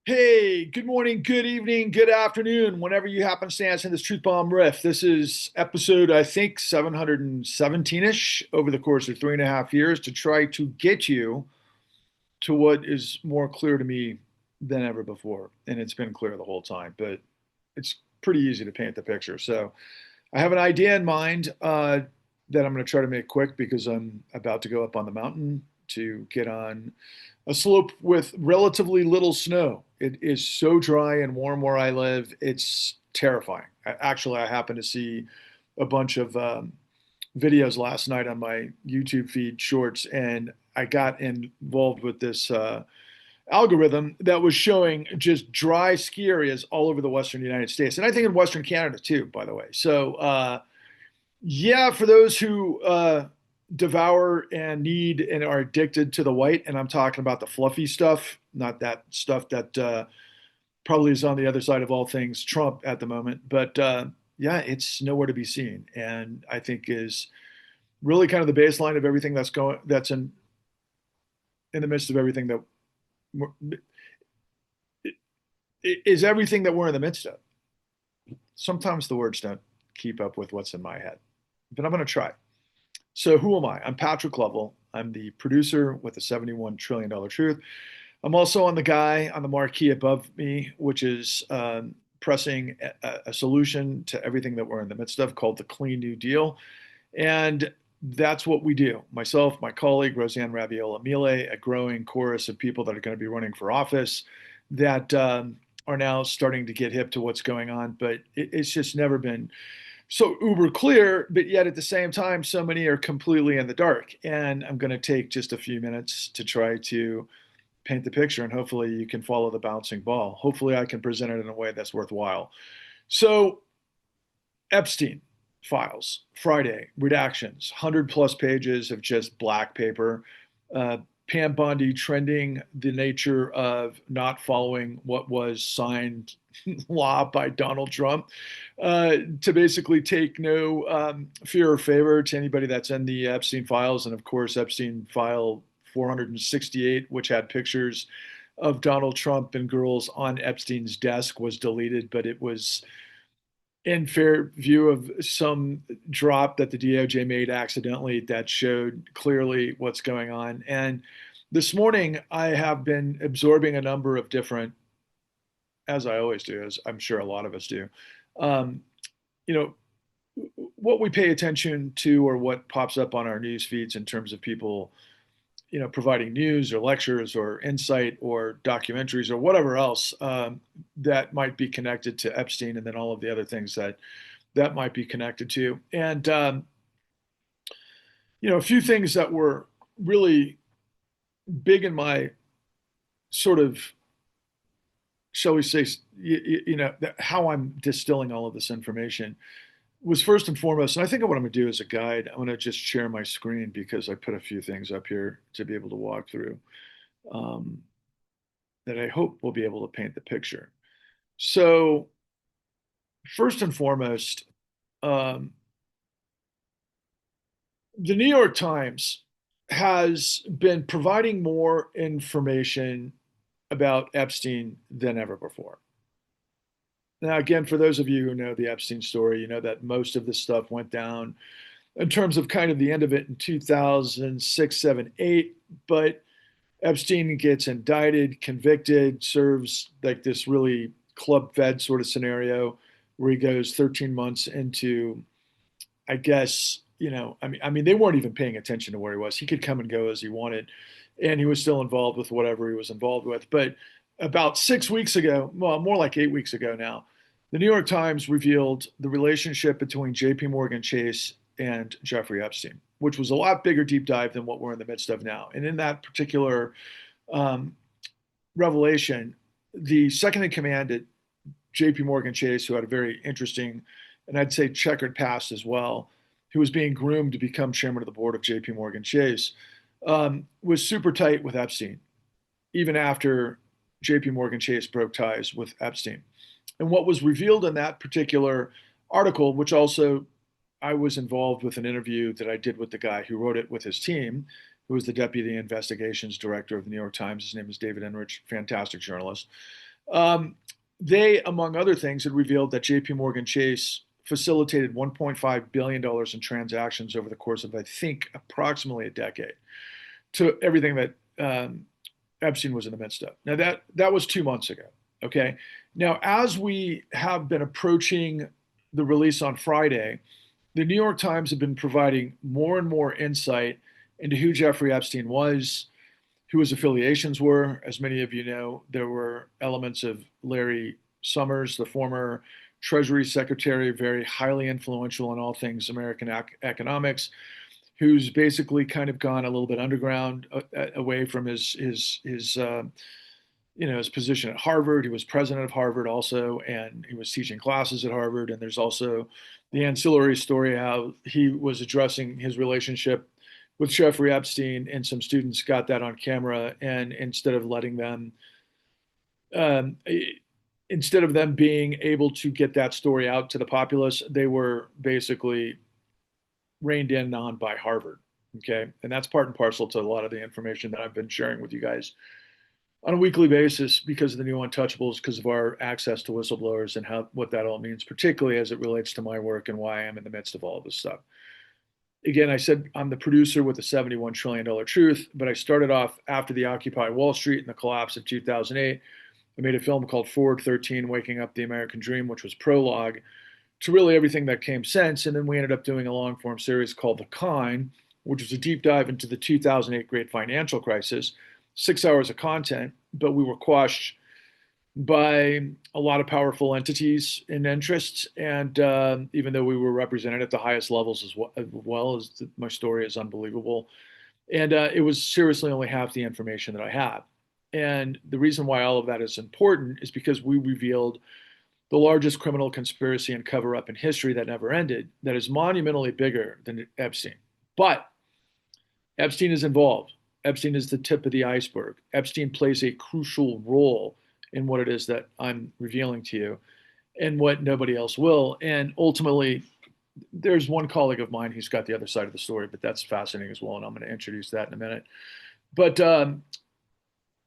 Hey, good morning, good evening, good afternoon, whenever you happen to stand in this Truth Bomb Riff. This is episode, I think, 717-ish over the course of 3.5 years to try to get you to what is more clear to me than ever before. And it's been clear the whole time, but it's pretty easy to paint the picture. So I have an idea in mind that I'm going to try to make quick because I'm about to go up on the mountain to get on a slope with relatively little snow. It is so dry and warm where I live. It's terrifying. I happened to see a bunch of videos last night on my YouTube feed shorts, and I got involved with this algorithm that was showing just dry ski areas all over the Western United States. And I think in Western Canada too, by the way. So, yeah, for those who devour and need and are addicted to the white, and I'm talking about the fluffy stuff, not that stuff that probably is on the other side of all things Trump at the moment. But yeah, it's nowhere to be seen, and I think is really kind of the baseline of everything that's in the midst of everything that is everything that we're in the midst of. Sometimes the words don't keep up with what's in my head, but I'm going to try. So, who am I? I'm Patrick Lovell. I'm the producer with the $71 trillion truth. I'm also on the guy on the marquee above me, which is pressing a solution to everything that we're in the midst of called the Clean New Deal. And that's what we do. Myself, my colleague, Roseanne Raviola Mille, a growing chorus of people that are going to be running for office that are now starting to get hip to what's going on. But it's just never been so uber clear, but yet at the same time, so many are completely in the dark. And I'm going to take just a few minutes to try to paint the picture, and hopefully you can follow the bouncing ball. Hopefully I can present it in a way that's worthwhile. So, Epstein files, Friday, redactions, 100 plus pages of just black paper. Pam Bondi trending the nature of not following what was signed law by Donald Trump to basically take no fear or favor to anybody that's in the Epstein files. And of course, Epstein file 468, which had pictures of Donald Trump and girls on Epstein's desk, was deleted, but it was in fair view of some drop that the DOJ made accidentally that showed clearly what's going on. And this morning, I have been absorbing a number of different, as I always do, as I'm sure a lot of us do, um, you know, what we pay attention to or what pops up on our news feeds in terms of people, providing news or lectures or insight or documentaries or whatever else that might be connected to Epstein, and then all of the other things that might be connected to. And a few things that were really big in my sort of, shall we say, how I'm distilling all of this information was first and foremost, and I think what I'm going to do as a guide, I'm going to just share my screen because I put a few things up here to be able to walk through um, that I hope will be able to paint the picture. So, first and foremost, um, the New York Times has been providing more information about Epstein than ever before. Now, again, for those of you who know the Epstein story, you know that most of this stuff went down in terms of kind of the end of it in 2006, 7, 8. But Epstein gets indicted, convicted, serves like this really club fed sort of scenario where he goes 13 months into, I guess, they weren't even paying attention to where he was. He could come and go as he wanted, and he was still involved with whatever he was involved with. But about 6 weeks ago, well, more like 8 weeks ago now, the New York Times revealed the relationship between JP Morgan Chase and Jeffrey Epstein, which was a lot bigger deep dive than what we're in the midst of now. And in that particular um, revelation, the second in command at JP Morgan Chase, who had a very interesting and I'd say checkered past as well, who was being groomed to become chairman of the board of JP Morgan Chase, was super tight with Epstein, even after JP Morgan Chase broke ties with Epstein. And what was revealed in that particular article, which also I was involved with an interview that I did with the guy who wrote it with his team, who was the deputy investigations director of the New York Times. His name is David Enrich, fantastic journalist. Um, they, among other things, had revealed that JP Morgan Chase facilitated $1.5 billion in transactions over the course of, I think, approximately a decade to everything that Epstein was in the midst of. Now, that was 2 months ago. Okay. Now, as we have been approaching the release on Friday, the New York Times have been providing more and more insight into who Jeffrey Epstein was, who his affiliations were. As many of you know, there were elements of Larry Summers, the former Treasury Secretary, very highly influential in all things American economics, who's basically kind of gone a little bit underground, away from his position at Harvard. He was president of Harvard also, and he was teaching classes at Harvard. And there's also the ancillary story how he was addressing his relationship with Jeffrey Epstein, and some students got that on camera. And um, instead of them being able to get that story out to the populace, they were basically reined in on by Harvard. Okay. And that's part and parcel to a lot of the information that I've been sharing with you guys on a weekly basis because of the new untouchables, because of our access to whistleblowers and how what that all means, particularly as it relates to my work and why I'm in the midst of all of this stuff. Again, I said I'm the producer with the $71 trillion truth, but I started off after the Occupy Wall Street and the collapse of 2008. I made a film called Forward 13, Waking Up the American Dream, which was prologue to really everything that came since. And then we ended up doing a long form series called The Con, which was a deep dive into the 2008 great financial crisis, 6 hours of content, but we were quashed by a lot of powerful entities and interests. And even though we were represented at the highest levels as my story is unbelievable. And it was seriously only half the information that I have. And the reason why all of that is important is because we revealed the largest criminal conspiracy and cover up in history that never ended, that is monumentally bigger than Epstein. But Epstein is involved. Epstein is the tip of the iceberg. Epstein plays a crucial role in what it is that I'm revealing to you and what nobody else will. And ultimately, there's one colleague of mine who's got the other side of the story, but that's fascinating as well. And I'm going to introduce that in a minute. But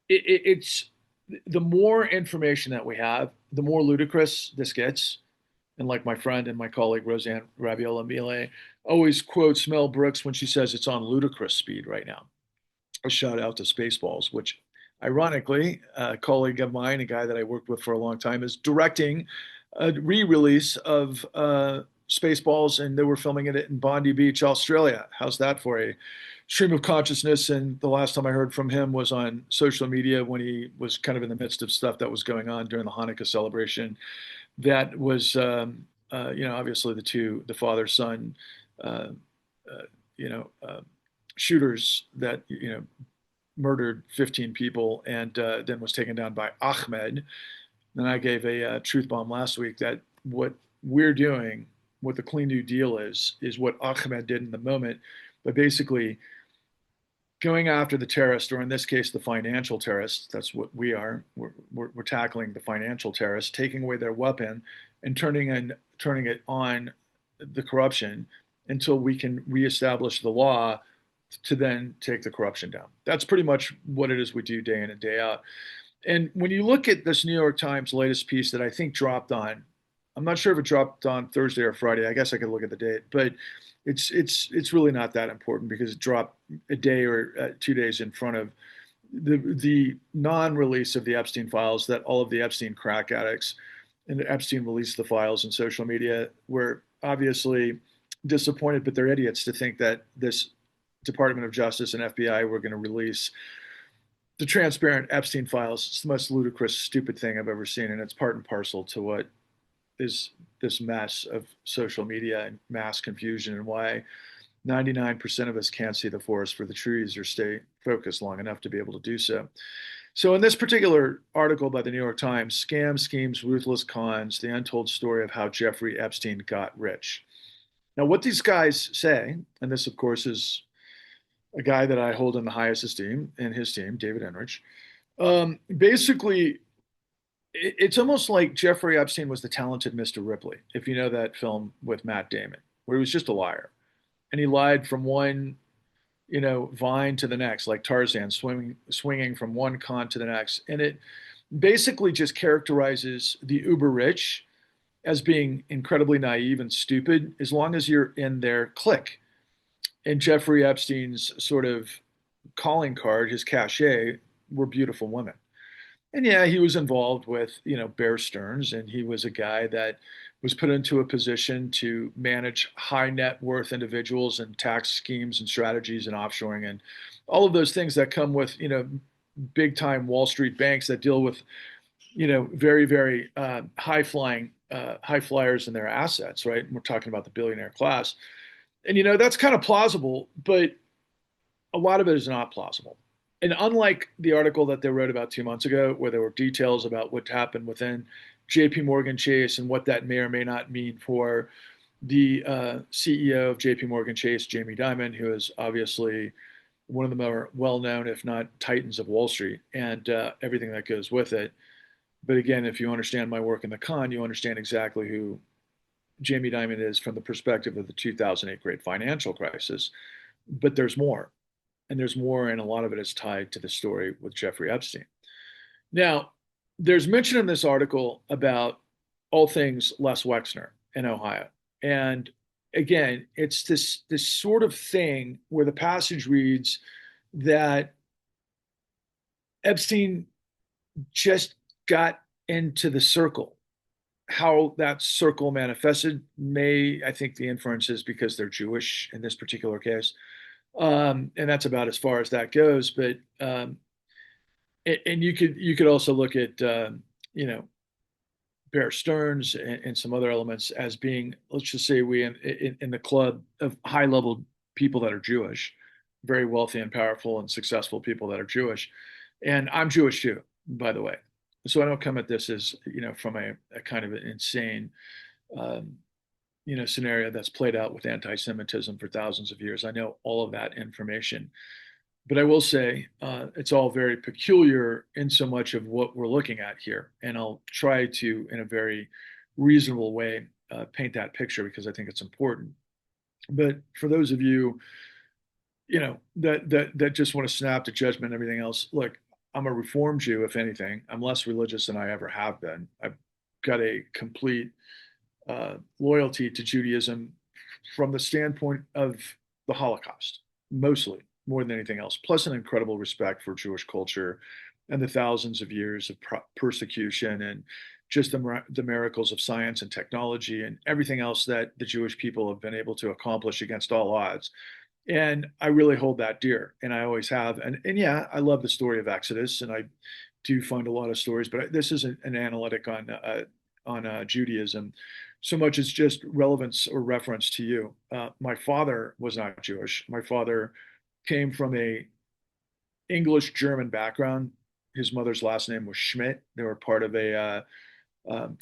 it's the more information that we have, the more ludicrous this gets. And like my friend and my colleague Roseanne Raviola Mile always quotes Mel Brooks when she says it's on ludicrous speed right now. A shout out to Spaceballs, which ironically, a colleague of mine, a guy that I worked with for a long time, is directing a re-release of Spaceballs, and they were filming it in Bondi Beach, Australia. How's that for a stream of consciousness? And the last time I heard from him was on social media when he was kind of in the midst of stuff that was going on during the Hanukkah celebration. That was, obviously the father son, uh, uh, you know, uh, shooters that murdered 15 people and then was taken down by Ahmed. And I gave a truth bomb last week that what we're doing, what the Clean New Deal is what Ahmed did in the moment, but basically going after the terrorists, or in this case, the financial terrorists. That's what we are. We're tackling the financial terrorists, taking away their weapon and turning it on the corruption until we can reestablish the law to then take the corruption down. That's pretty much what it is we do day in and day out. And when you look at this New York Times latest piece that I think dropped on, I'm not sure if it dropped on Thursday or Friday. I guess I could look at the date, but it's really not that important because it dropped a day or 2 days in front of the non-release of the Epstein files that all of the Epstein crack addicts and Epstein released the files in social media were obviously disappointed, but they're idiots to think that this Department of Justice and FBI were going to release the transparent Epstein files. It's the most ludicrous, stupid thing I've ever seen, and it's part and parcel to what is this mess of social media and mass confusion, and why 99% of us can't see the forest for the trees or stay focused long enough to be able to do so. So, in this particular article by the New York Times, Scam, Schemes, Ruthless Cons, the untold story of how Jeffrey Epstein got rich. Now, what these guys say, and this, of course, is a guy that I hold in the highest esteem and his team, David Enrich. Basically, it's almost like Jeffrey Epstein was the talented Mr. Ripley, if you know that film with Matt Damon, where he was just a liar. And he lied from one, vine to the next, like Tarzan, swinging from one con to the next. And basically just characterizes the uber rich as being incredibly naive and stupid as long as you're in their clique. And Jeffrey Epstein's sort of calling card, his cachet, were beautiful women. And yeah, he was involved with, Bear Stearns, and he was a guy that was put into a position to manage high net worth individuals and tax schemes and strategies and offshoring and all of those things that come with, big time Wall Street banks that deal with, very, very high flyers in their assets, right? And we're talking about the billionaire class. And, that's kind of plausible, but a lot of it is not plausible. And unlike the article that they wrote about 2 months ago, where there were details about what happened within JP Morgan Chase and what that may or may not mean for the CEO of JP Morgan Chase, Jamie Dimon, who is obviously one of the more well known, if not titans of Wall Street, and everything that goes with it. But again, if you understand my work in the con, you understand exactly who Jamie Dimon is from the perspective of the 2008 great financial crisis. But there's more. And there's more, and a lot of it is tied to the story with Jeffrey Epstein. Now, there's mention in this article about all things Les Wexner in Ohio. And again, it's this sort of thing where the passage reads that Epstein just got into the circle. How that circle manifested I think the inference is because they're Jewish in this particular case. And that's about as far as that goes. But and you could also look at you know Bear Stearns and some other elements as being, let's just say, we in the club of high level people that are Jewish, very wealthy and powerful and successful people that are Jewish. And I'm Jewish too, by the way. So I don't come at this as, from a kind of an insane, um, scenario that's played out with anti-Semitism for thousands of years. I know all of that information, but I will say it's all very peculiar in so much of what we're looking at here. And I'll try to, in a very reasonable way, paint that picture because I think it's important. But for those of you, that just want to snap to judgment and everything else, look, I'm a Reformed Jew, if anything. I'm less religious than I ever have been. I've got a complete loyalty to Judaism from the standpoint of the Holocaust, mostly more than anything else, plus an incredible respect for Jewish culture and the thousands of years of persecution and just the miracles of science and technology and everything else that the Jewish people have been able to accomplish against all odds. And I really hold that dear, and I always have. And yeah, I love the story of Exodus, and I do find a lot of stories. But this is an analytic on Judaism, so much as just relevance or reference to you. My father was not Jewish. My father came from a English German background. His mother's last name was Schmidt. They were part of a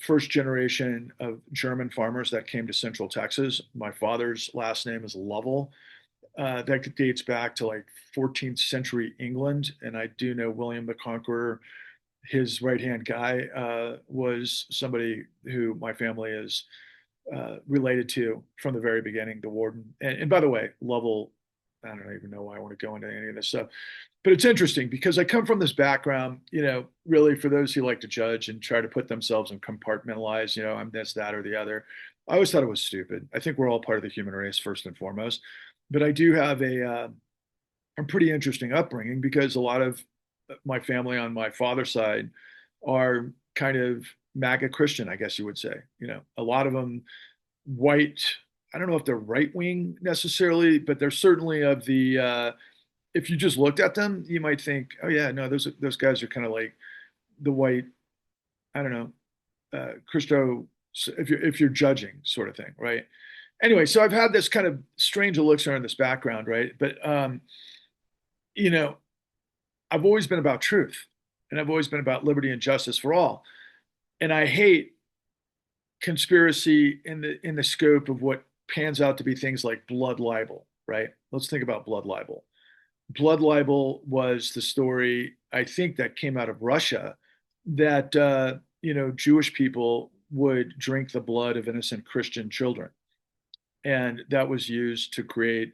first generation of German farmers that came to Central Texas. My father's last name is Lovell. That dates back to like 14th century England. And I do know William the Conqueror, his right hand guy, was somebody who my family is related to from the very beginning, the warden. And by the way, Lovell, I don't even know why I want to go into any of this stuff, but it's interesting because I come from this background, really for those who like to judge and try to put themselves and compartmentalize, I'm this, that, or the other. I always thought it was stupid. I think we're all part of the human race first and foremost. But I do have a pretty interesting upbringing because a lot of my family on my father's side are kind of MAGA Christian, I guess you would say. A lot of them white. I don't know if they're right wing necessarily, but they're certainly of the. If you just looked at them, you might think, oh yeah, no, those guys are kind of like the white. I don't know, Christo. If you're judging sort of thing, right? Anyway, so I've had this kind of strange elixir in this background, right? But you know, I've always been about truth, and I've always been about liberty and justice for all. And I hate conspiracy in the scope of what pans out to be things like blood libel, right? Let's think about blood libel. Blood libel was the story I think that came out of Russia that Jewish people would drink the blood of innocent Christian children, and that was used to create,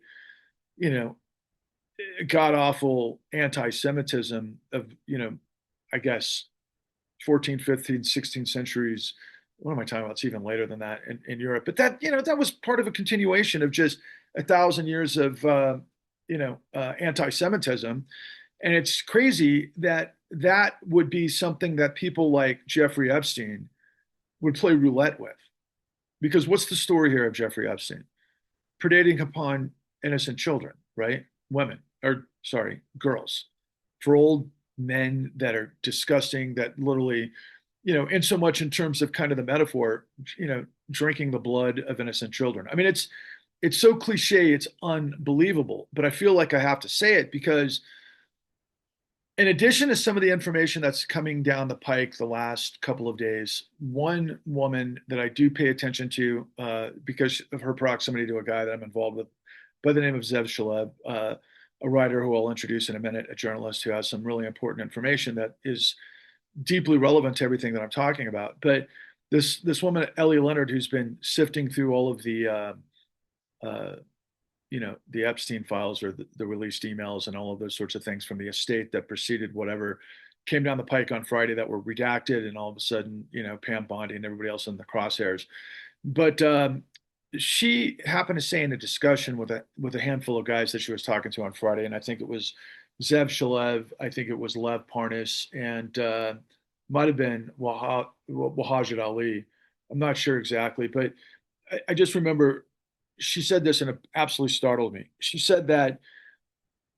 you know, god awful anti-Semitism of, I guess, 14th, 15th, 16th centuries. What am I talking about? It's even later than that in Europe. But that, that was part of a continuation of just 1,000 years of, anti-Semitism. And it's crazy that that would be something that people like Jeffrey Epstein would play roulette with. Because what's the story here of Jeffrey Epstein? Predating upon innocent children, right? Women, or sorry, girls, for old men that are disgusting, that literally, in so much in terms of kind of the metaphor, drinking the blood of innocent children. I mean, it's so cliche, it's unbelievable, but I feel like I have to say it because in addition to some of the information that's coming down the pike the last couple of days, one woman that I do pay attention to because of her proximity to a guy that I'm involved with by the name of Zev Shalev, a writer who I'll introduce in a minute, a journalist who has some really important information that is deeply relevant to everything that I'm talking about. But this woman, Ellie Leonard, who's been sifting through all of uh, the Epstein files or the released emails and all of those sorts of things from the estate that preceded whatever came down the pike on Friday that were redacted, and all of a sudden, Pam Bondi and everybody else in the crosshairs. But she happened to say in a discussion with a handful of guys that she was talking to on Friday, and I think it was Zev Shalev, I think it was Lev Parnas, and might have been Wahajid Ali. I'm not sure exactly, but I just remember she said this and it absolutely startled me. She said that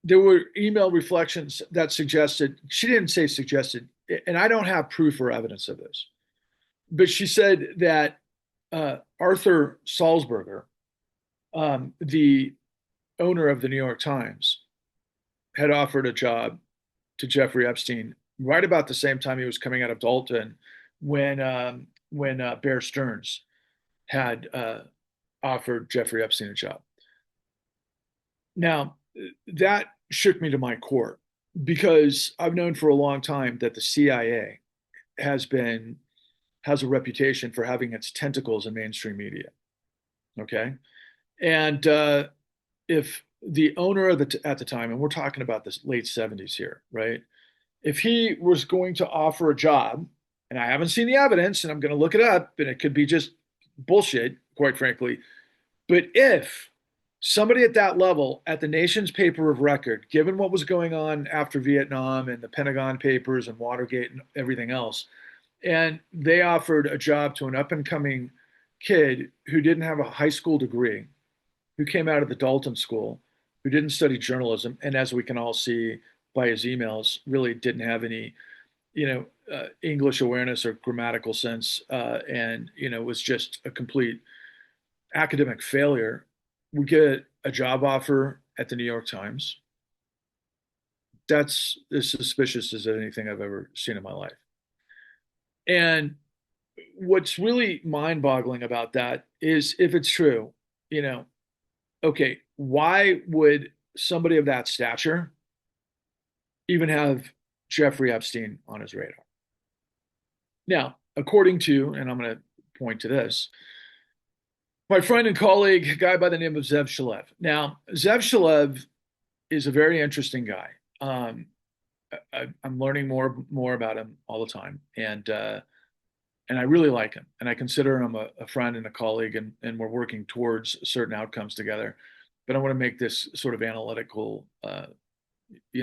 there were email reflections that suggested, she didn't say suggested, and I don't have proof or evidence of this, but she said that Arthur Salzberger, the owner of the New York Times, had offered a job to Jeffrey Epstein right about the same time he was coming out of Dalton when Bear Stearns had offered Jeffrey Epstein a job. Now, that shook me to my core because I've known for a long time that the CIA has been has a reputation for having its tentacles in mainstream media. Okay, and if the owner of at the time, and we're talking about the late '70s here, right? If he was going to offer a job, and I haven't seen the evidence, and I'm going to look it up, and it could be just bullshit, quite frankly. But if somebody at that level, at the nation's paper of record, given what was going on after Vietnam and the Pentagon Papers and Watergate and everything else, and they offered a job to an up and coming kid who didn't have a high school degree, who came out of the Dalton School, who didn't study journalism, and as we can all see by his emails, really didn't have any, English awareness or grammatical sense, and was just a complete academic failure. We get a job offer at the New York Times. That's as suspicious as anything I've ever seen in my life. And what's really mind boggling about that is if it's true, okay, why would somebody of that stature even have Jeffrey Epstein on his radar? Now, according to, and I'm going to point to this, my friend and colleague, a guy by the name of Zev Shalev. Now, Zev Shalev is a very interesting guy. I'm learning more about him all the time, and I really like him, and I consider him a friend and a colleague, and we're working towards certain outcomes together. But I want to make this sort of analytical,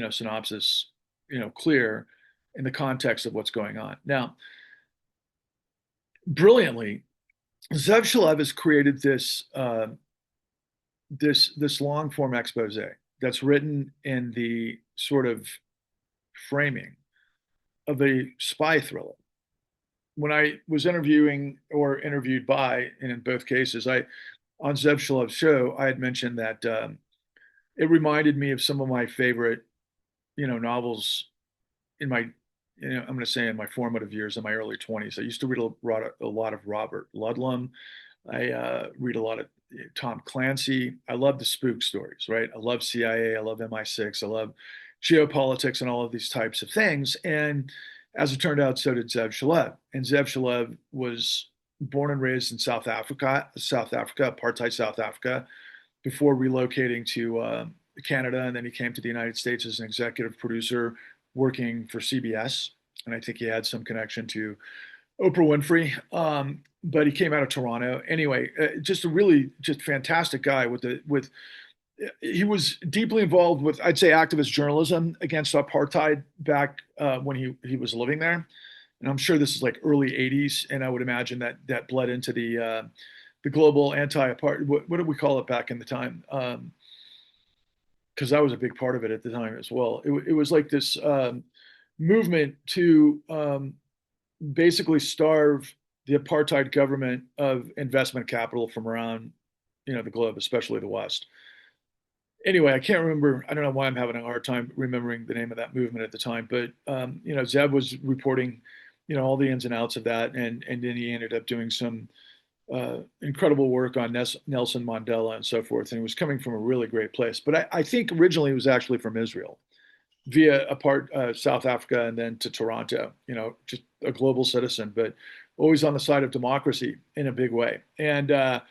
synopsis, clear in the context of what's going on. Now, brilliantly, Zev Shalev has created this long form expose that's written in the sort of framing of a spy thriller. When I was interviewing or interviewed by, and in both cases, on Zev Shalev's show, I had mentioned that it reminded me of some of my favorite, novels in my, I'm going to say in my formative years, in my early 20s. I used to read a lot of Robert Ludlum. I read a lot of Tom Clancy. I love the spook stories, right? I love CIA. I love MI6. I love geopolitics and all of these types of things. And as it turned out, so did Zev Shalev. And Zev Shalev was born and raised in South Africa, apartheid South Africa, before relocating to Canada. And then he came to the United States as an executive producer working for CBS. and I think he had some connection to Oprah Winfrey. But he came out of Toronto anyway. Just a really just fantastic guy with the with. He was deeply involved with, I'd say, activist journalism against apartheid back when he was living there, and I'm sure this is like early '80s, and I would imagine that that bled into the global anti-apartheid. What did we call it back in the time? Because I was a big part of it at the time as well. It was like this movement to basically starve the apartheid government of investment capital from around, the globe, especially the West. Anyway, I can't remember. I don't know why I'm having a hard time remembering the name of that movement at the time. But Zeb was reporting, all the ins and outs of that, and then he ended up doing some incredible work on Nelson Mandela and so forth. And he was coming from a really great place. But I think originally he was actually from Israel via a part South Africa and then to Toronto. Just a global citizen, but always on the side of democracy in a big way. And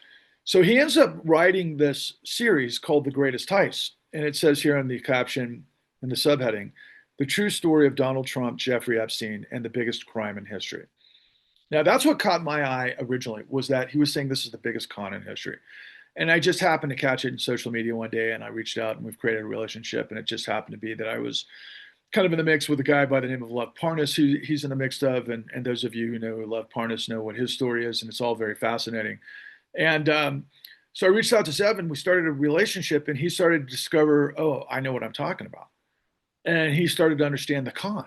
so he ends up writing this series called The Greatest Heist. And it says here in the caption, in the subheading, the true story of Donald Trump, Jeffrey Epstein, and the biggest crime in history. Now, that's what caught my eye originally, was that he was saying this is the biggest con in history. And I just happened to catch it in social media one day, and I reached out, and we've created a relationship. And it just happened to be that I was kind of in the mix with a guy by the name of Lev Parnas, who he's in the mix of. And those of you who know Lev Parnas know what his story is, and it's all very fascinating. And so I reached out to Zev, and we started a relationship, and he started to discover, oh, I know what I'm talking about. And he started to understand the con.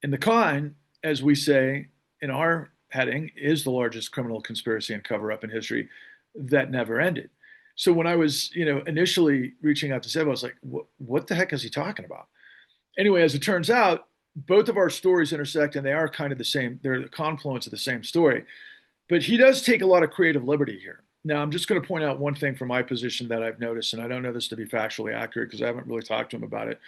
And the con, as we say in our heading, is the largest criminal conspiracy and cover up in history that never ended. So when I was, initially reaching out to Zev, I was like, what the heck is he talking about? Anyway, as it turns out, both of our stories intersect, and they are kind of the same. They're the confluence of the same story. But he does take a lot of creative liberty here. Now, I'm just going to point out one thing from my position that I've noticed, and I don't know this to be factually accurate because I haven't really talked to him about it.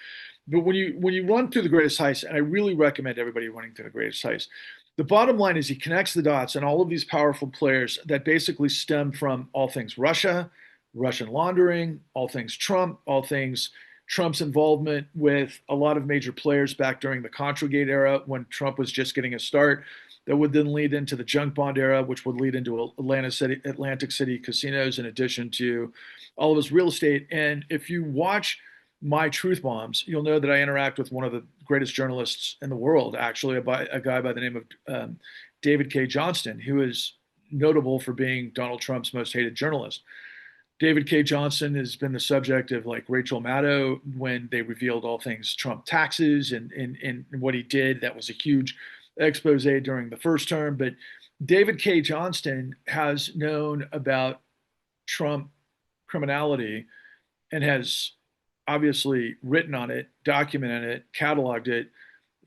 But when you run through the greatest heist, and I really recommend everybody running through the greatest heist, the bottom line is he connects the dots and all of these powerful players that basically stem from all things Russia, Russian laundering, all things Trump, all things Trump's involvement with a lot of major players back during the Contragate era when Trump was just getting a start. That would then lead into the junk bond era, which would lead into Atlantic City casinos, in addition to all of his real estate. And if you watch my Truth Bombs, you'll know that I interact with one of the greatest journalists in the world, actually, a guy by the name of David K. Johnston, who is notable for being Donald Trump's most hated journalist. David K. Johnston has been the subject of like Rachel Maddow when they revealed all things Trump taxes and what he did. That was a huge expose during the first term. But David K. Johnston has known about Trump criminality and has obviously written on it, documented it, cataloged it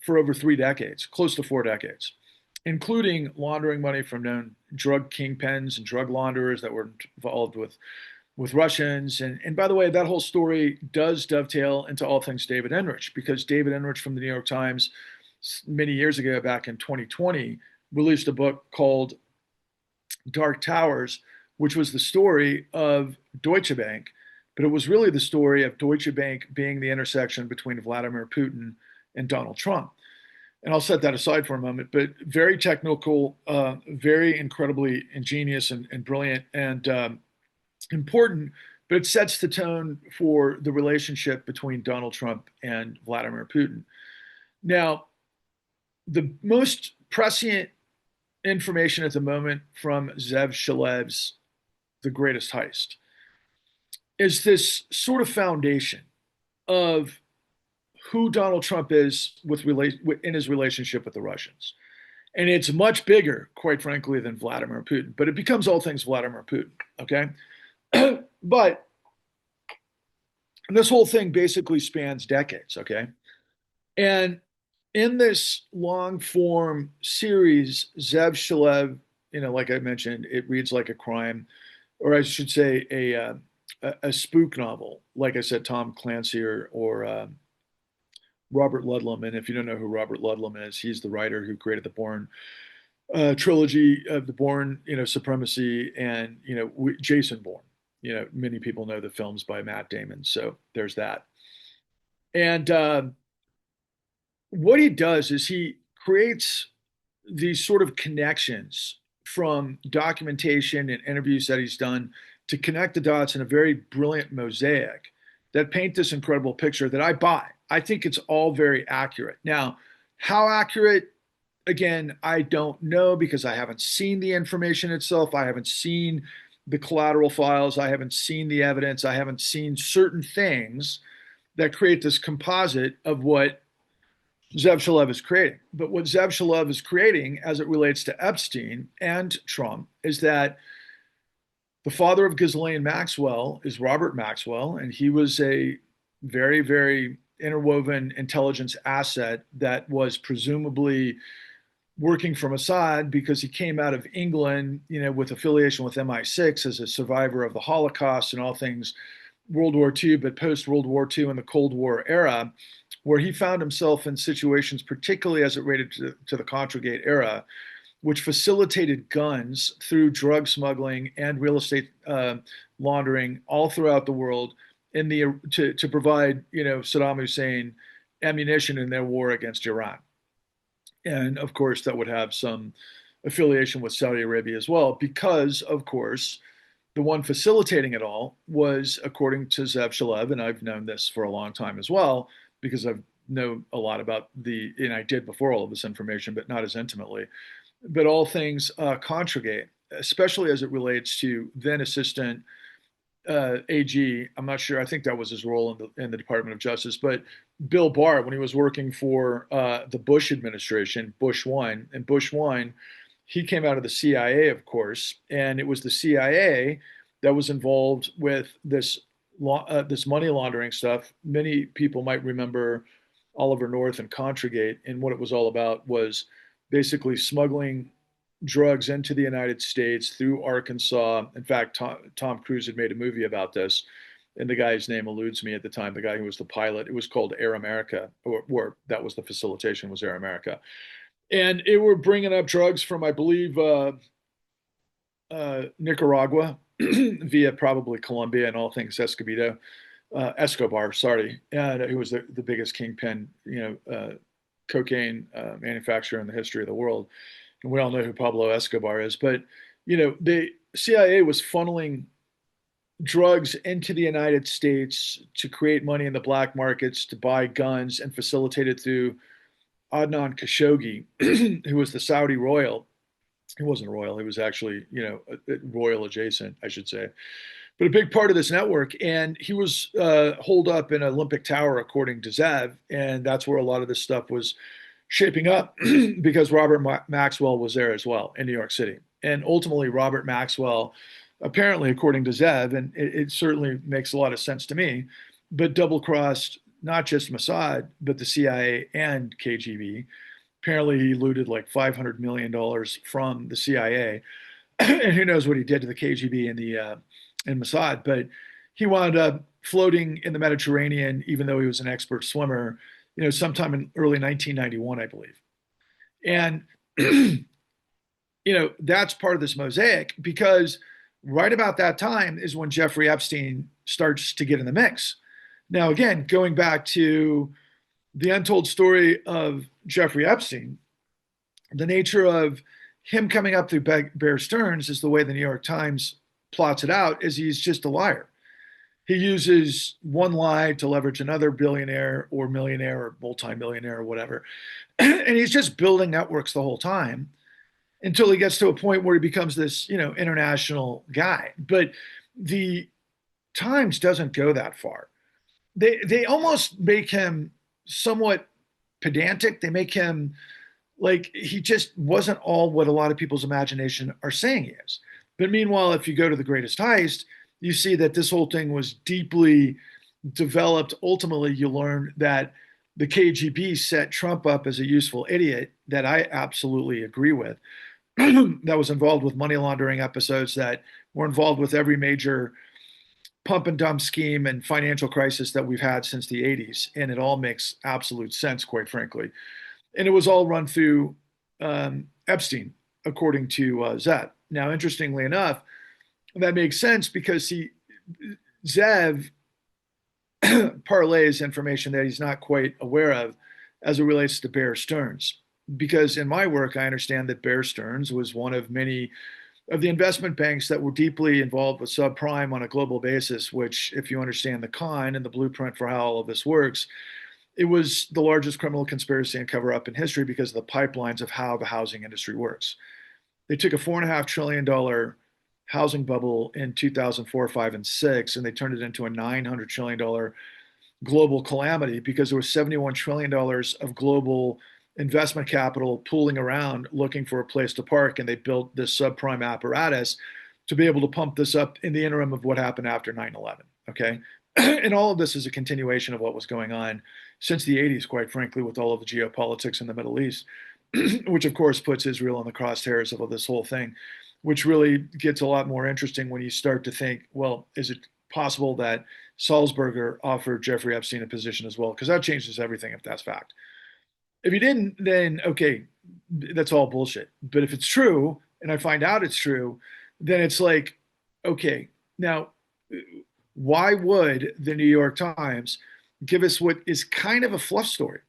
for over 3 decades, close to 4 decades, including laundering money from known drug kingpins and drug launderers that were involved with Russians. And by the way, that whole story does dovetail into all things David Enrich, because David Enrich from the New York Times many years ago, back in 2020, released a book called Dark Towers, which was the story of Deutsche Bank, but it was really the story of Deutsche Bank being the intersection between Vladimir Putin and Donald Trump. And I'll set that aside for a moment, but very technical, very incredibly ingenious and brilliant and important, but it sets the tone for the relationship between Donald Trump and Vladimir Putin. Now, the most prescient information at the moment from Zev Shalev's The Greatest Heist is this sort of foundation of who Donald Trump is in his relationship with the Russians. And it's much bigger, quite frankly, than Vladimir Putin, but it becomes all things Vladimir Putin, okay? But this whole thing basically spans decades, okay? And in this long form series, Zev Shalev, like I mentioned, it reads like a crime, or I should say a spook novel. Like I said, Tom Clancy or Robert Ludlum. And if you don't know who Robert Ludlum is, he's the writer who created the Bourne trilogy of the Bourne, Supremacy, and Jason Bourne. Many people know the films by Matt Damon, so there's that. And what he does is he creates these sort of connections from documentation and interviews that he's done to connect the dots in a very brilliant mosaic that paint this incredible picture that I buy. I think it's all very accurate. Now, how accurate? Again, I don't know because I haven't seen the information itself. I haven't seen the collateral files. I haven't seen the evidence. I haven't seen certain things that create this composite of what Zev Shalev is creating. But what Zev Shalev is creating as it relates to Epstein and Trump is that the father of Ghislaine Maxwell is Robert Maxwell, and he was a very, very interwoven intelligence asset that was presumably working for Mossad because he came out of England, with affiliation with MI6 as a survivor of the Holocaust and all things World War II, but post World War II and the Cold War era, where he found himself in situations, particularly as it related to the Contragate era, which facilitated guns through drug smuggling and real estate laundering all throughout the world to provide Saddam Hussein ammunition in their war against Iran. And of course, that would have some affiliation with Saudi Arabia as well, because, of course, the one facilitating it all was, according to Zev Shalev, and I've known this for a long time as well, because I know a lot about and I did before all of this information, but not as intimately, but all things Contragate, especially as it relates to then Assistant AG. I'm not sure. I think that was his role in the Department of Justice. But Bill Barr, when he was working for the Bush administration, Bush 1, and Bush 1, he came out of the CIA, of course, and it was the CIA that was involved with this money laundering stuff. Many people might remember Oliver North and Contragate, and what it was all about was basically smuggling drugs into the United States through Arkansas. In fact, Tom Cruise had made a movie about this, and the guy's name eludes me at the time, the guy who was the pilot. It was called Air America, or that was the facilitation, was Air America. And it were bringing up drugs from, I believe, Nicaragua via probably Colombia and all things Escobar, sorry, and who was the biggest kingpin, cocaine manufacturer in the history of the world. And we all know who Pablo Escobar is. But, the CIA was funneling drugs into the United States to create money in the black markets, to buy guns, and facilitated through Adnan Khashoggi, who was the Saudi royal. He wasn't a royal. He was actually, royal adjacent, I should say. But a big part of this network. And he was holed up in Olympic Tower, according to Zev. And that's where a lot of this stuff was shaping up because Robert Maxwell was there as well in New York City. And ultimately, Robert Maxwell, apparently, according to Zev, and it certainly makes a lot of sense to me, but double-crossed not just Mossad, but the CIA and KGB. Apparently, he looted like $500 million from the CIA. And who knows what he did to the KGB and Mossad. But he wound up floating in the Mediterranean, even though he was an expert swimmer, sometime in early 1991, I believe. And, that's part of this mosaic because right about that time is when Jeffrey Epstein starts to get in the mix. Now, again, going back to the untold story of Jeffrey Epstein, the nature of him coming up through Bear Stearns is the way the New York Times plots it out, is he's just a liar. He uses one lie to leverage another billionaire or millionaire or multimillionaire or whatever. And he's just building networks the whole time until he gets to a point where he becomes this, international guy. But the Times doesn't go that far. They almost make him somewhat pedantic. They make him like he just wasn't all what a lot of people's imagination are saying he is. But meanwhile, if you go to The Greatest Heist, you see that this whole thing was deeply developed. Ultimately, you learn that the KGB set Trump up as a useful idiot that I absolutely agree with, that was involved with money laundering episodes, that were involved with every major pump and dump scheme and financial crisis that we've had since the 80s. And it all makes absolute sense, quite frankly. And it was all run through Epstein, according to Zev. Now, interestingly enough, that makes sense because Zev parlays information that he's not quite aware of as it relates to Bear Stearns. because in my work, I understand that Bear Stearns was one of many of the investment banks that were deeply involved with subprime on a global basis, which, if you understand the con and the blueprint for how all of this works, it was the largest criminal conspiracy and cover up in history because of the pipelines of how the housing industry works. They took a $4.5 trillion housing bubble in 2004, 5, and 6, and they turned it into a $900 trillion global calamity because there was $71 trillion of global investment capital pooling around looking for a place to park, and they built this subprime apparatus to be able to pump this up in the interim of what happened after 9/11. Okay. And all of this is a continuation of what was going on since the 80s, quite frankly, with all of the geopolitics in the Middle East, which of course puts Israel in the crosshairs of this whole thing, which really gets a lot more interesting when you start to think, well, is it possible that Salzberger offered Jeffrey Epstein a position as well? Because that changes everything if that's fact. If he didn't, then okay, that's all bullshit. But if it's true, and I find out it's true, then it's like, okay, now why would the New York Times give us what is kind of a fluff story?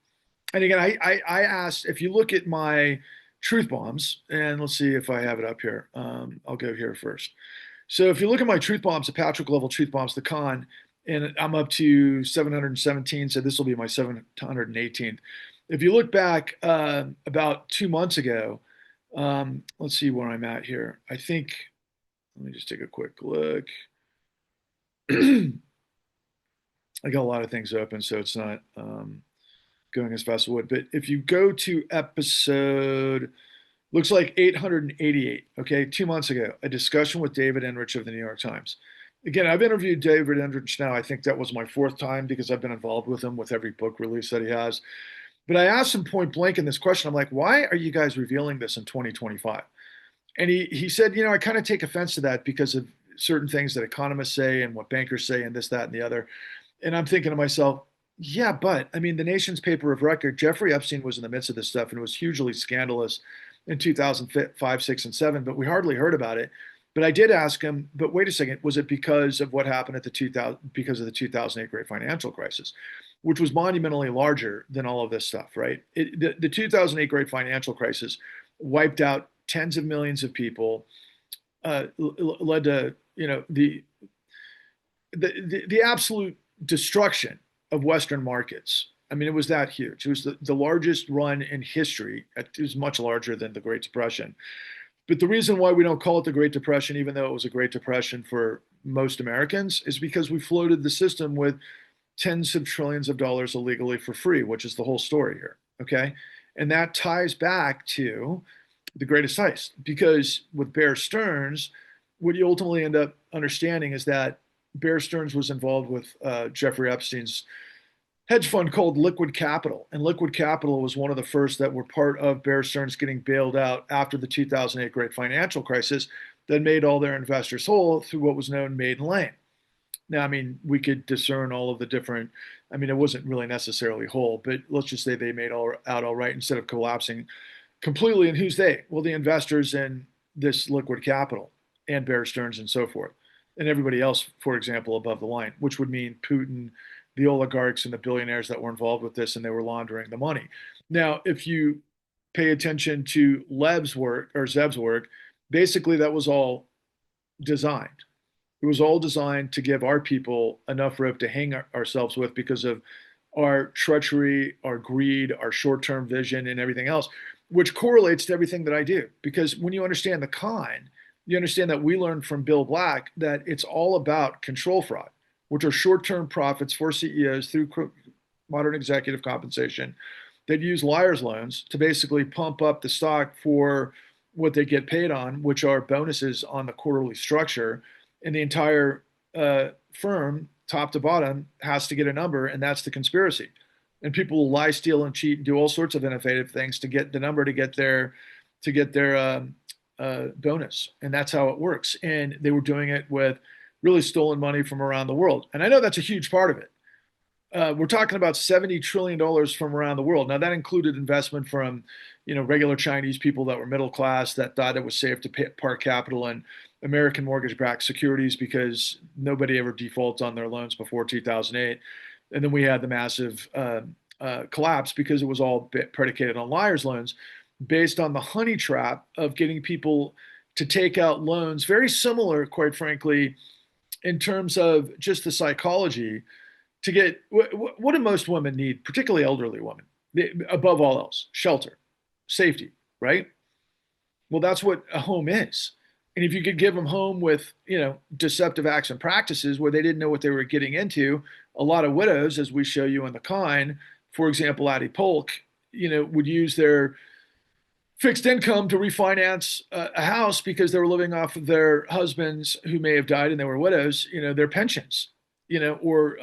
And again, I asked, if you look at my truth bombs, and let's see if I have it up here. I'll go here first. So if you look at my truth bombs, the Patrick level truth bombs, the con, and I'm up to 717, so this will be my 718th. If you look back about 2 months ago, let's see where I'm at here. I think, let me just take a quick look. I got a lot of things open, so it's not going as fast as it would. But if you go to episode, looks like 888, okay, 2 months ago, a discussion with David Enrich of the New York Times. Again, I've interviewed David Enrich now. I think that was my fourth time because I've been involved with him with every book release that he has. But I asked him point blank in this question. I'm like, why are you guys revealing this in 2025? And he said, I kind of take offense to that because of certain things that economists say and what bankers say and this, that, and the other. And I'm thinking to myself, yeah, but I mean, the nation's paper of record, Jeffrey Epstein was in the midst of this stuff and it was hugely scandalous in 2005, 6, and 7, but we hardly heard about it. But I did ask him, but wait a second, was it because of what happened at the 2000, because of the 2008 great financial crisis, which was monumentally larger than all of this stuff, right? The 2008 great financial crisis wiped out tens of millions of people, led to, the absolute destruction of Western markets. I mean, it was that huge. It was the largest run in history. It was much larger than the Great Depression. But the reason why we don't call it the Great Depression, even though it was a Great Depression for most Americans, is because we floated the system with tens of trillions of dollars illegally for free, which is the whole story here. Okay. And that ties back to the greatest heist, because with Bear Stearns, what you ultimately end up understanding is that Bear Stearns was involved with Jeffrey Epstein's hedge fund called Liquid Capital. And Liquid Capital was one of the first that were part of Bear Stearns getting bailed out after the 2008 great financial crisis that made all their investors whole through what was known Maiden Lane. Now, I mean, we could discern all of the different, I mean, it wasn't really necessarily whole, but let's just say they made out all right instead of collapsing completely. And who's they? Well, the investors in this Liquid Capital and Bear Stearns and so forth, and everybody else, for example, above the line, which would mean Putin, the oligarchs, and the billionaires that were involved with this, and they were laundering the money. Now, if you pay attention to Lev's work or Zev's work, basically that was all designed. It was all designed to give our people enough rope to hang ourselves with because of our treachery, our greed, our short term vision, and everything else, which correlates to everything that I do. Because when you understand the con, you understand that we learned from Bill Black that it's all about control fraud, which are short term profits for CEOs through modern executive compensation that use liar's loans to basically pump up the stock for what they get paid on, which are bonuses on the quarterly structure. And the entire firm, top to bottom, has to get a number, and that's the conspiracy. And people will lie, steal, and cheat, and do all sorts of innovative things to get the number to get their bonus, and that's how it works. And they were doing it with really stolen money from around the world, and I know that's a huge part of it. We're talking about $70 trillion from around the world. Now that included investment from, regular Chinese people that were middle class that thought it was safe to park capital in American mortgage-backed securities because nobody ever defaults on their loans before 2008. And then we had the massive collapsed because it was all predicated on liar's loans, based on the honey trap of getting people to take out loans, very similar, quite frankly, in terms of just the psychology to get what do most women need, particularly elderly women, above all else? Shelter, safety, right? Well, that's what a home is. And if you could give them home with, deceptive acts and practices where they didn't know what they were getting into, a lot of widows, as we show you in the kind, for example, Addie Polk, would use their fixed income to refinance a house because they were living off of their husbands who may have died and they were widows, their pensions, or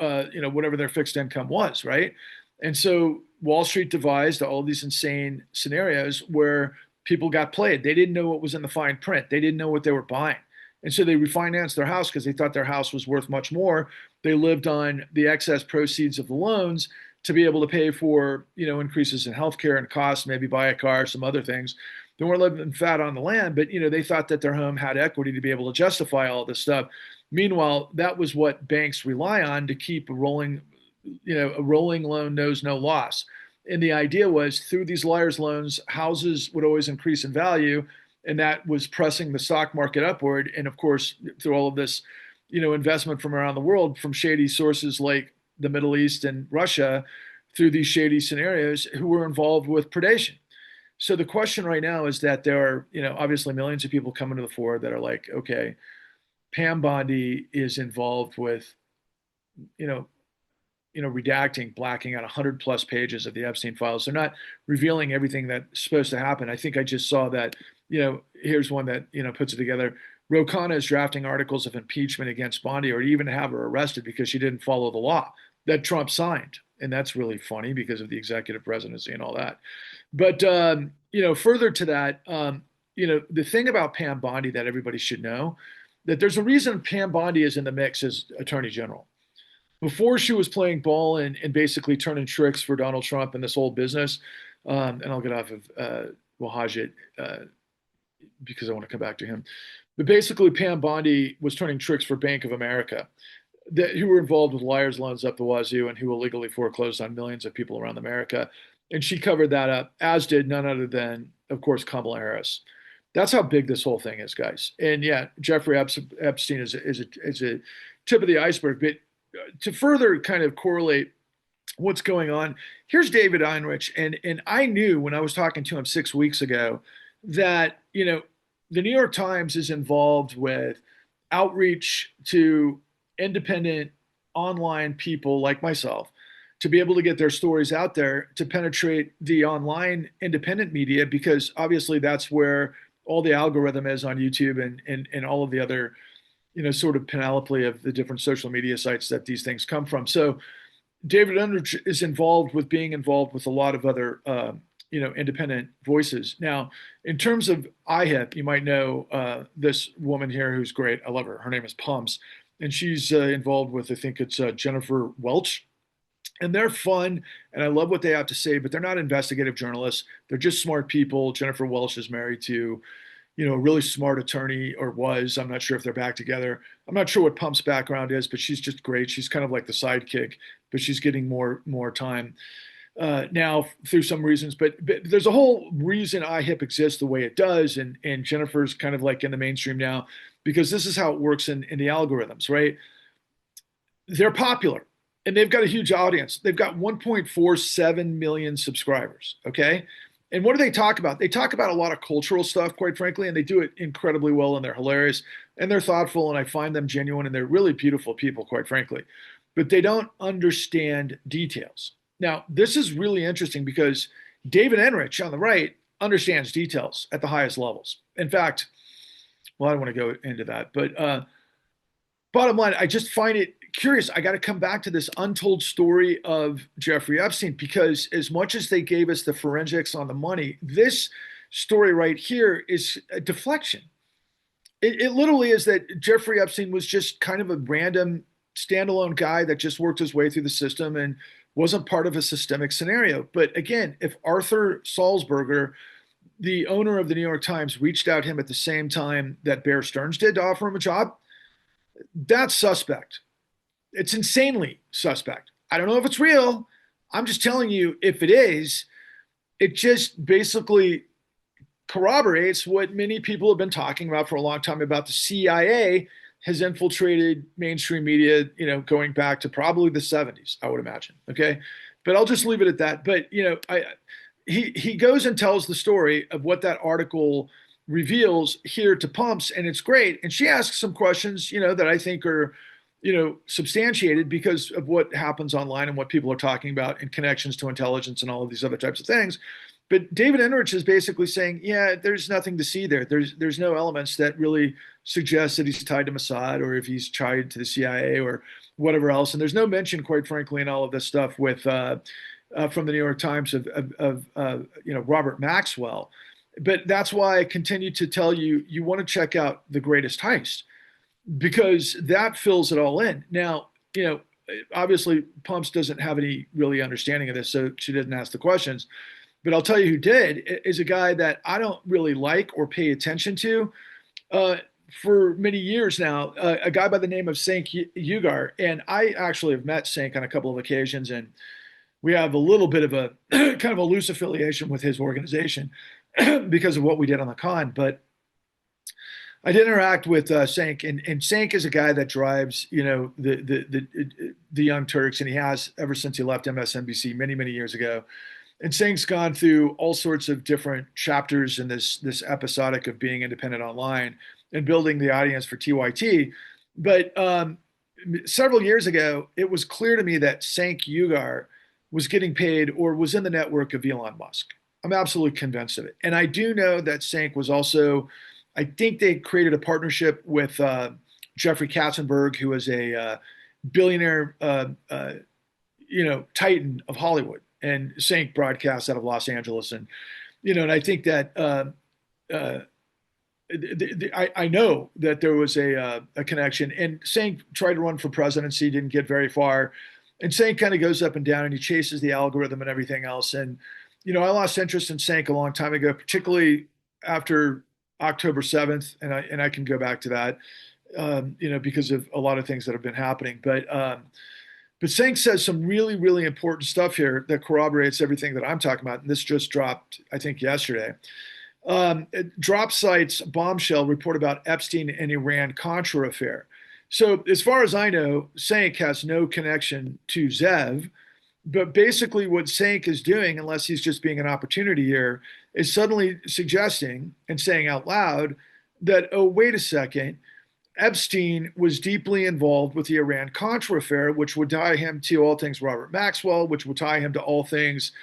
whatever their fixed income was, right? And so Wall Street devised all these insane scenarios where people got played. They didn't know what was in the fine print. They didn't know what they were buying. And so they refinanced their house because they thought their house was worth much more. They lived on the excess proceeds of the loans to be able to pay for, increases in healthcare and costs, maybe buy a car, some other things. They weren't living fat on the land, but they thought that their home had equity to be able to justify all this stuff. Meanwhile, that was what banks rely on to keep a rolling loan knows no loss. And the idea was through these liar's loans, houses would always increase in value, and that was pressing the stock market upward. And of course, through all of this, investment from around the world, from shady sources like the Middle East and Russia, through these shady scenarios, who were involved with predation. So the question right now is that there are, obviously millions of people coming to the fore that are like, okay, Pam Bondi is involved with, redacting, blacking out 100 plus pages of the Epstein files. They're not revealing everything that's supposed to happen. I think I just saw that, here's one that, puts it together. Ro Khanna is drafting articles of impeachment against Bondi, or even have her arrested because she didn't follow the law that Trump signed. And that's really funny because of the executive presidency and all that. But, further to that, the thing about Pam Bondi that everybody should know, that there's a reason Pam Bondi is in the mix as Attorney General. Before she was playing ball and basically turning tricks for Donald Trump and this whole business, and I'll get off of Wahajit because I want to come back to him. But basically, Pam Bondi was turning tricks for Bank of America, who were involved with liar's loans up the wazoo and who illegally foreclosed on millions of people around America. And she covered that up, as did none other than, of course, Kamala Harris. That's how big this whole thing is, guys. And yeah, Jeffrey Epstein is a tip of the iceberg. But to further kind of correlate what's going on, here's David Einrich. And I knew when I was talking to him 6 weeks ago that, the New York Times is involved with outreach to independent online people like myself to be able to get their stories out there to penetrate the online independent media, because obviously that's where all the algorithm is on YouTube and all of the other, sort of panoply of the different social media sites that these things come from. So David Undrich is being involved with a lot of other, independent voices. Now, in terms of IHIP, you might know this woman here who's great. I love her. Her name is Pumps. And she's involved with, I think it's Jennifer Welch. And they're fun, and I love what they have to say, but they're not investigative journalists. They're just smart people. Jennifer Welch is married to, a really smart attorney, or was. I'm not sure if they're back together. I'm not sure what Pump's background is, but she's just great. She's kind of like the sidekick, but she's getting more time now through some reasons. But there's a whole reason IHIP exists the way it does, and Jennifer's kind of like in the mainstream now because this is how it works in the algorithms, right? They're popular. And they've got a huge audience. They've got 1.47 million subscribers, okay? And what do they talk about? They talk about a lot of cultural stuff, quite frankly, and they do it incredibly well, and they're hilarious, and they're thoughtful, and I find them genuine, and they're really beautiful people, quite frankly. But they don't understand details. Now, this is really interesting because David Enrich on the right understands details at the highest levels. In fact, well, I don't want to go into that, but bottom line, I just find it curious. I got to come back to this untold story of Jeffrey Epstein, because as much as they gave us the forensics on the money, this story right here is a deflection. It literally is that Jeffrey Epstein was just kind of a random standalone guy that just worked his way through the system and wasn't part of a systemic scenario. But again, if Arthur Sulzberger, the owner of the New York Times, reached out to him at the same time that Bear Stearns did to offer him a job, that's suspect. It's insanely suspect. I don't know if it's real, I'm just telling you, if it is, it just basically corroborates what many people have been talking about for a long time about the CIA has infiltrated mainstream media, going back to probably the 70s, I would imagine. Okay. But I'll just leave it at that. But, he goes and tells the story of what that article reveals here to Pumps, and it's great. And she asks some questions, that I think are, substantiated because of what happens online and what people are talking about in connections to intelligence and all of these other types of things. But David Enrich is basically saying, yeah, there's nothing to see there. There's no elements that really suggest that he's tied to Mossad or if he's tied to the CIA or whatever else. And there's no mention, quite frankly, in all of this stuff with from the New York Times of Robert Maxwell. But that's why I continue to tell you, you want to check out The Greatest Heist because that fills it all in. Now, obviously Pumps doesn't have any really understanding of this, so she didn't ask the questions. But I'll tell you who did is a guy that I don't really like or pay attention to for many years now, a guy by the name of Cenk Uygur. And I actually have met Cenk on a couple of occasions, and we have a little bit of a kind of a loose affiliation with his organization because of what we did on the con. But I did interact with Cenk, and Cenk is a guy that drives, the Young Turks, and he has ever since he left MSNBC many years ago. And Cenk's gone through all sorts of different chapters in this episodic of being independent online and building the audience for TYT. But several years ago, it was clear to me that Cenk Uygur was getting paid or was in the network of Elon Musk. I'm absolutely convinced of it. And I do know that Cenk was also, I think they created a partnership with Jeffrey Katzenberg, who is a billionaire, titan of Hollywood. And Cenk broadcasts out of Los Angeles, and and I think that I know that there was a connection. And Cenk tried to run for presidency, didn't get very far. And Cenk kind of goes up and down, and he chases the algorithm and everything else. And I lost interest in Cenk a long time ago, particularly after October 7th, and I can go back to that, because of a lot of things that have been happening, But Cenk says some really important stuff here that corroborates everything that I'm talking about. And this just dropped, I think, yesterday. Drop Site's bombshell report about Epstein and Iran-Contra affair. So as far as I know, Cenk has no connection to Zev. But basically what Cenk is doing, unless he's just being an opportunity here, is suddenly suggesting and saying out loud that, oh, wait a second, Epstein was deeply involved with the Iran-Contra affair, which would tie him to all things Robert Maxwell, which would tie him to all things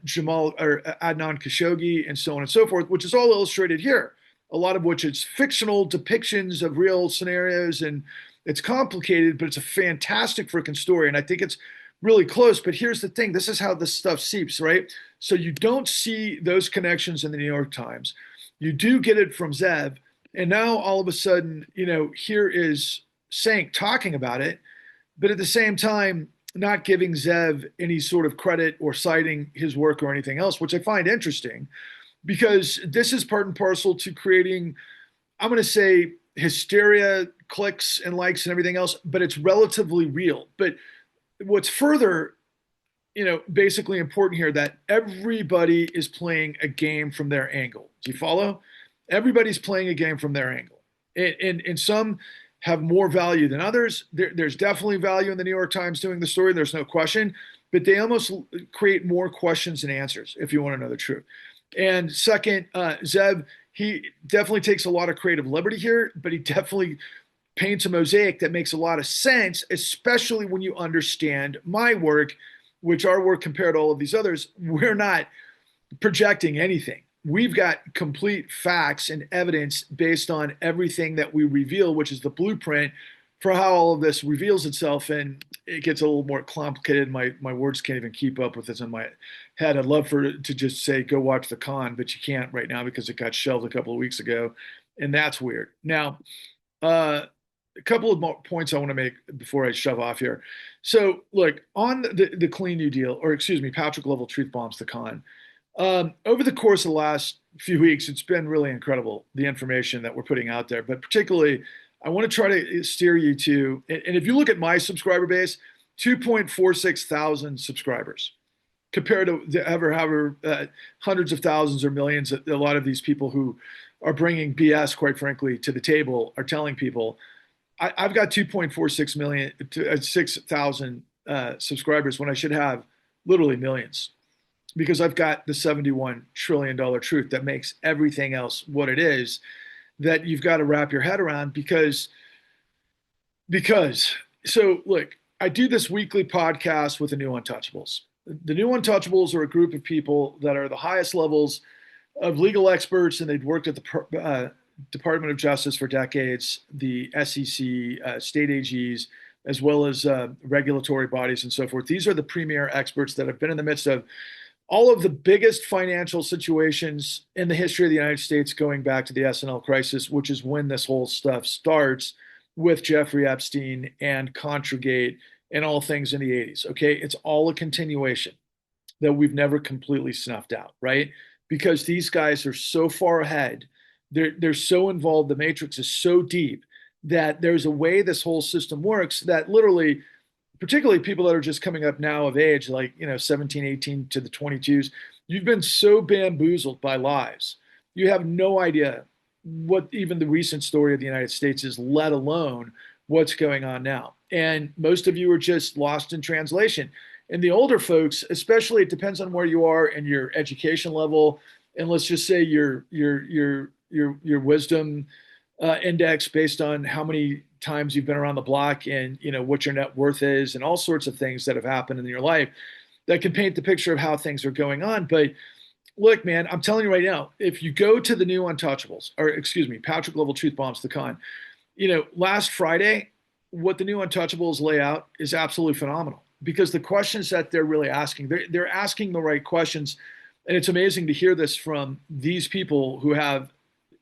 Jamal or Adnan Khashoggi, and so on and so forth, which is all illustrated here. A lot of which is fictional depictions of real scenarios, and it's complicated, but it's a fantastic freaking story, and I think it's really close. But here's the thing: this is how this stuff seeps, right? So you don't see those connections in the New York Times. You do get it from Zev. And now all of a sudden, here is Cenk talking about it, but at the same time, not giving Zev any sort of credit or citing his work or anything else, which I find interesting because this is part and parcel to creating, I'm going to say, hysteria, clicks and likes and everything else, but it's relatively real. But what's further, basically important here that everybody is playing a game from their angle. Do you follow? Everybody's playing a game from their angle. And some have more value than others. There's definitely value in the New York Times doing the story. There's no question. But they almost create more questions than answers, if you want to know the truth. And second, Zev, he definitely takes a lot of creative liberty here, but he definitely paints a mosaic that makes a lot of sense, especially when you understand my work, which our work compared to all of these others, we're not projecting anything. We've got complete facts and evidence based on everything that we reveal, which is the blueprint for how all of this reveals itself. And it gets a little more complicated. My words can't even keep up with this in my head. I'd love to just say, go watch the con, but you can't right now because it got shelved a couple of weeks ago. And that's weird. Now, a couple of more points I want to make before I shove off here. So look, on the Clean New Deal, or excuse me, Patrick Lovell truth bombs the con. Over the course of the last few weeks, it's been really incredible, the information that we're putting out there. But particularly, I want to try to steer you to, and if you look at my subscriber base, 2.46 thousand subscribers compared to the ever hundreds of thousands or millions that a lot of these people who are bringing BS, quite frankly, to the table are telling people. I've got 2.46 million to 6,000 subscribers when I should have literally millions because I've got the $71 trillion truth that makes everything else what it is that you've got to wrap your head around because so look, I do this weekly podcast with the New Untouchables. The New Untouchables are a group of people that are the highest levels of legal experts, and they've worked at the Department of Justice for decades, the SEC, state AGs, as well as regulatory bodies and so forth. These are the premier experts that have been in the midst of all of the biggest financial situations in the history of the United States, going back to the S&L crisis, which is when this whole stuff starts with Jeffrey Epstein and Contragate and all things in the 80s. Okay, it's all a continuation that we've never completely snuffed out, right? Because these guys are so far ahead, they're so involved, the matrix is so deep that there's a way this whole system works that literally, particularly people that are just coming up now of age, like 17, 18 to the 22s, you've been so bamboozled by lies. You have no idea what even the recent story of the United States is, let alone what's going on now. And most of you are just lost in translation. And the older folks, especially, it depends on where you are and your education level, and let's just say your wisdom index based on how many times you've been around the block and what your net worth is and all sorts of things that have happened in your life that can paint the picture of how things are going on. But look, man, I'm telling you right now, if you go to the New Untouchables, or excuse me, Patrick Lovell Truth Bombs the Con, last Friday, what the New Untouchables lay out is absolutely phenomenal because the questions that they're really asking, they're asking the right questions. And it's amazing to hear this from these people who have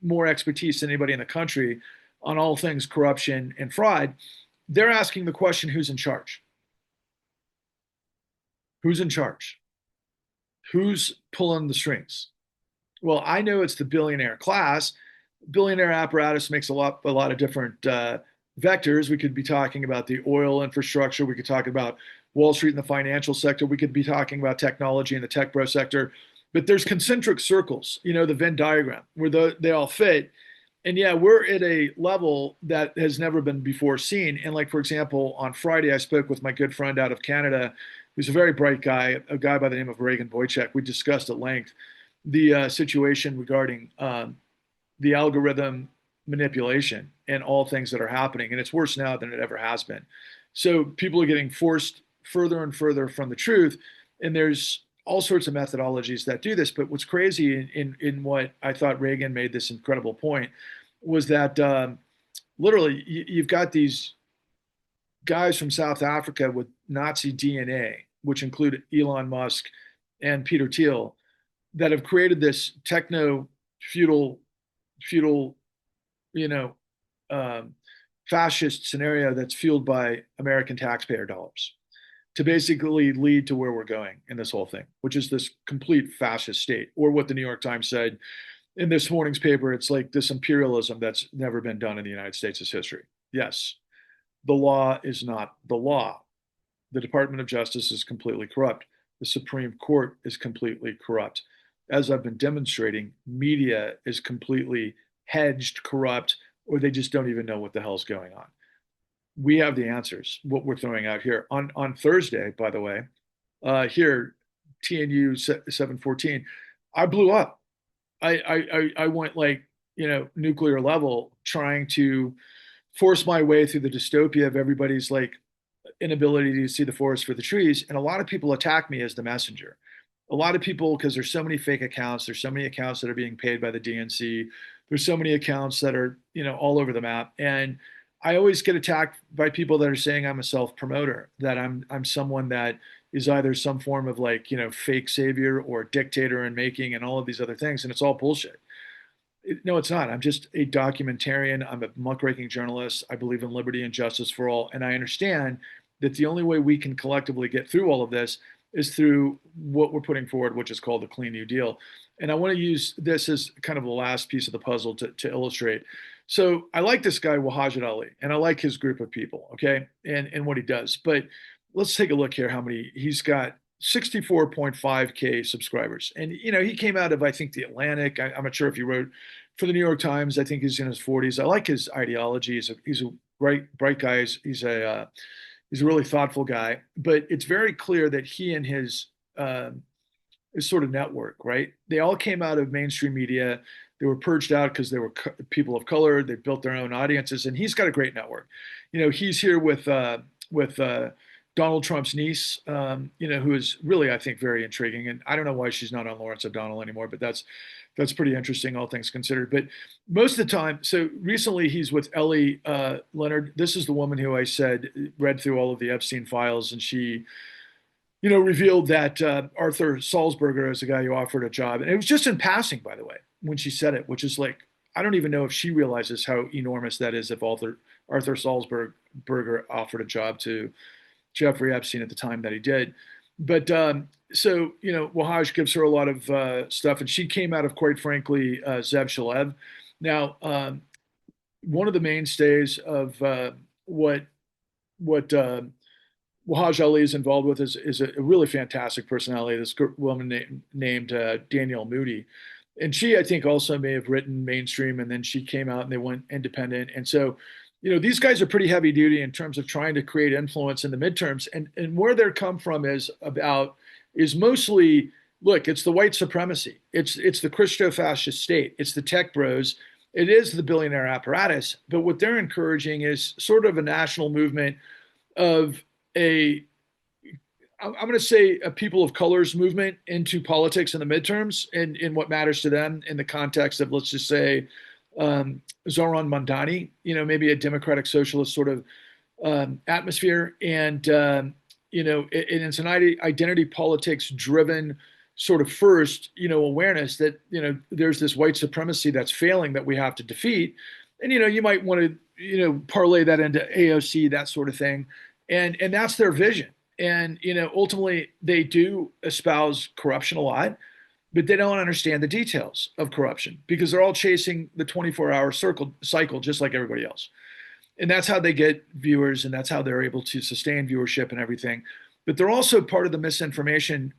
more expertise than anybody in the country on all things corruption and fraud. They're asking the question, who's in charge? Who's in charge? Who's pulling the strings? Well, I know it's the billionaire class. Billionaire apparatus makes a lot of different vectors. We could be talking about the oil infrastructure. We could talk about Wall Street and the financial sector. We could be talking about technology and the tech bro sector. But there's concentric circles, the Venn diagram, where they all fit. And yeah, we're at a level that has never been before seen. And like, for example, on Friday, I spoke with my good friend out of Canada, who's a very bright guy, a guy by the name of Reagan Boychuk. We discussed at length the situation regarding the algorithm manipulation and all things that are happening. And it's worse now than it ever has been. So people are getting forced further and further from the truth. And there's all sorts of methodologies that do this. But what's crazy in what I thought Reagan made this incredible point was that literally you've got these guys from South Africa with Nazi DNA, which include Elon Musk and Peter Thiel, that have created this techno feudal, you know, um, fascist scenario that's fueled by American taxpayer dollars to basically lead to where we're going in this whole thing, which is this complete fascist state, or what the New York Times said in this morning's paper. It's like this imperialism that's never been done in the United States' history. Yes, the law is not the law. The Department of Justice is completely corrupt. The Supreme Court is completely corrupt. As I've been demonstrating, media is completely hedged, corrupt, or they just don't even know what the hell's going on. We have the answers, what we're throwing out here. On Thursday, by the way, here, TNU 714, I blew up. I went like, nuclear level trying to force my way through the dystopia of everybody's like inability to see the forest for the trees. And a lot of people attack me as the messenger. A lot of people, because there's so many fake accounts, there's so many accounts that are being paid by the DNC, there's so many accounts that are, all over the map. And I always get attacked by people that are saying I'm a self-promoter, that I'm someone that is either some form of like, fake savior or dictator in making and all of these other things. And it's all bullshit. No, it's not. I'm just a documentarian. I'm a muckraking journalist. I believe in liberty and justice for all. And I understand that the only way we can collectively get through all of this is through what we're putting forward, which is called the Clean New Deal. And I want to use this as kind of the last piece of the puzzle to illustrate. So I like this guy, Wahajid Ali, and I like his group of people, okay, and what he does. But let's take a look here. How many he's got? 64.5K subscribers, and he came out of, I think, the Atlantic. I'm not sure if he wrote for the New York Times. I think he's in his 40s. I like his ideology. He's a bright guy. He's a really thoughtful guy. But it's very clear that he and his sort of network, right? They all came out of mainstream media. They were purged out because they were people of color. They built their own audiences, and he's got a great network. He's here with Donald Trump's niece, who is really, I think, very intriguing. And I don't know why she's not on Lawrence O'Donnell anymore, but that's pretty interesting, all things considered. But most of the time, so recently he's with Ellie Leonard. This is the woman who I said read through all of the Epstein files, and she revealed that Arthur Salzberger is the guy who offered a job. And it was just in passing, by the way, when she said it, which is like, I don't even know if she realizes how enormous that is if Arthur Salzberger offered a job to Jeffrey Epstein at the time that he did. But Wahaj gives her a lot of stuff, and she came out of, quite frankly, Zev Shalev. Now, one of the mainstays of what Wahaj Ali is involved with is a really fantastic personality. This woman named Danielle Moody, and she, I think, also may have written mainstream, and then she came out and they went independent. And so, these guys are pretty heavy duty in terms of trying to create influence in the midterms, and where they're come from is mostly, look, it's the white supremacy, it's the Christo-fascist state, it's the tech bros, it is the billionaire apparatus. But what they're encouraging is sort of a national movement of I'm going to say a people of colors movement into politics in the midterms, and in what matters to them in the context of, let's just say, Zoran Mandani, maybe a democratic socialist sort of atmosphere. And it's an identity politics driven sort of first, awareness that, there's this white supremacy that's failing that we have to defeat. And, you might want to, parlay that into AOC, that sort of thing. And that's their vision. And, ultimately they do espouse corruption a lot, but they don't understand the details of corruption because they're all chasing the 24-hour cycle, just like everybody else. And that's how they get viewers, and that's how they're able to sustain viewership and everything. But they're also part of the misinformation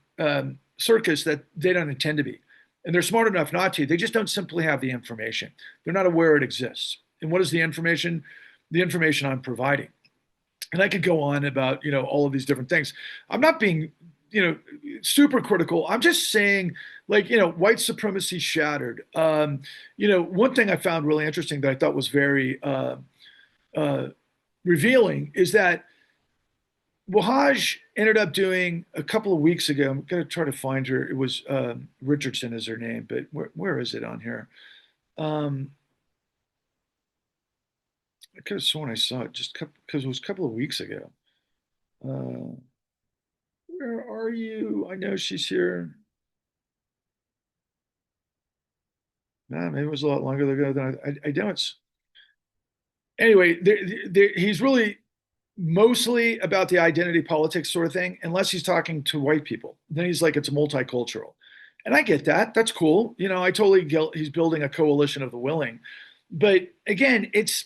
circus that they don't intend to be. And they're smart enough not to. They just don't simply have the information. They're not aware it exists. And what is the information? The information I'm providing. And I could go on about, all of these different things. I'm not being, super critical. I'm just saying, like, white supremacy shattered. One thing I found really interesting that I thought was very revealing is that Wahaj ended up doing a couple of weeks ago. I'm going to try to find her. It was Richardson is her name, but where is it on here? I could have sworn I saw it just because it was a couple of weeks ago. Where are you? I know she's here. Nah, maybe it was a lot longer ago than I don't. Anyway, he's really mostly about the identity politics sort of thing, unless he's talking to white people. Then he's like, it's multicultural. And I get that. That's cool. I totally get he's building a coalition of the willing. But again, it's,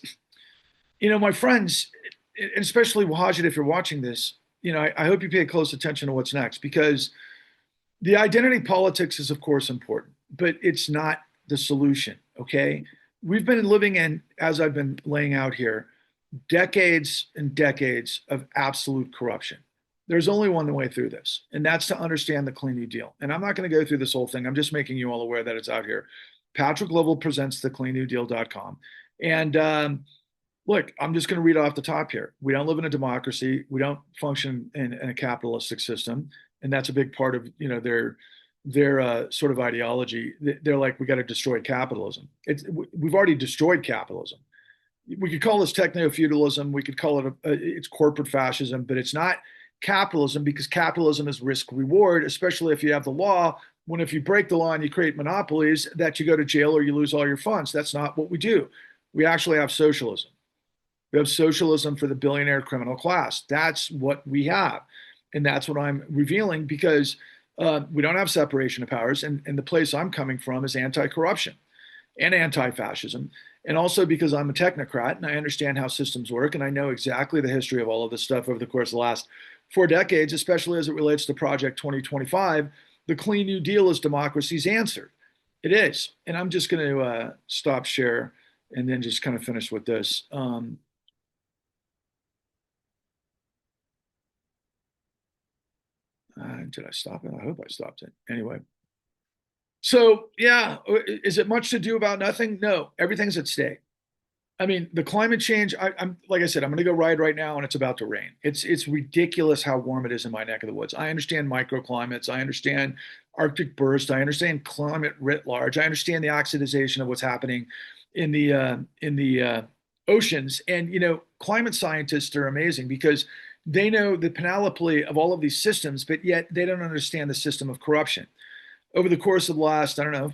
my friends, and especially Wahajid, if you're watching this, I hope you pay close attention to what's next, because the identity politics is, of course, important, but it's not the solution. Okay. We've been living in, as I've been laying out here, decades and decades of absolute corruption. There's only one way through this, and that's to understand the Clean New Deal. And I'm not going to go through this whole thing. I'm just making you all aware that it's out here. Patrick Lovell presents thecleannewdeal.com. And look, I'm just going to read off the top here. We don't live in a democracy. We don't function in a capitalistic system. And that's a big part of, their sort of ideology. They're like, we got to destroy capitalism. We've already destroyed capitalism. We could call this techno-feudalism. We could call it it's corporate fascism, but it's not capitalism, because capitalism is risk reward, especially if you have the law. When if you break the law and you create monopolies, that you go to jail or you lose all your funds. That's not what we do. We actually have socialism. We have socialism for the billionaire criminal class. That's what we have. And that's what I'm revealing, because we don't have separation of powers. And the place I'm coming from is anti-corruption and anti-fascism. And also because I'm a technocrat and I understand how systems work, and I know exactly the history of all of this stuff over the course of the last for decades, especially as it relates to Project 2025, the Clean New Deal is democracy's answer. It is. And I'm just going to stop share and then just kind of finish with this. Did I stop it? I hope I stopped it. Anyway, so yeah, is it much to do about nothing? No, everything's at stake. I mean, the climate change. I'm like I said, I'm going to go ride right now, and it's about to rain. It's ridiculous how warm it is in my neck of the woods. I understand microclimates. I understand Arctic burst. I understand climate writ large. I understand the oxidization of what's happening in the oceans. And climate scientists are amazing because they know the panoply of all of these systems, but yet they don't understand the system of corruption. Over the course of the last, I don't know,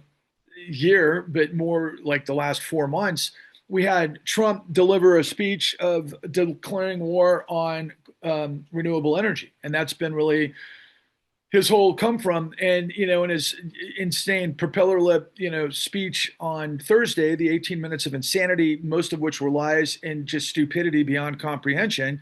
year, but more like the last 4 months, we had Trump deliver a speech of declaring war on renewable energy, and that's been really his whole come from. And in his insane propeller lip, speech on Thursday, the 18 minutes of insanity, most of which were lies and just stupidity beyond comprehension.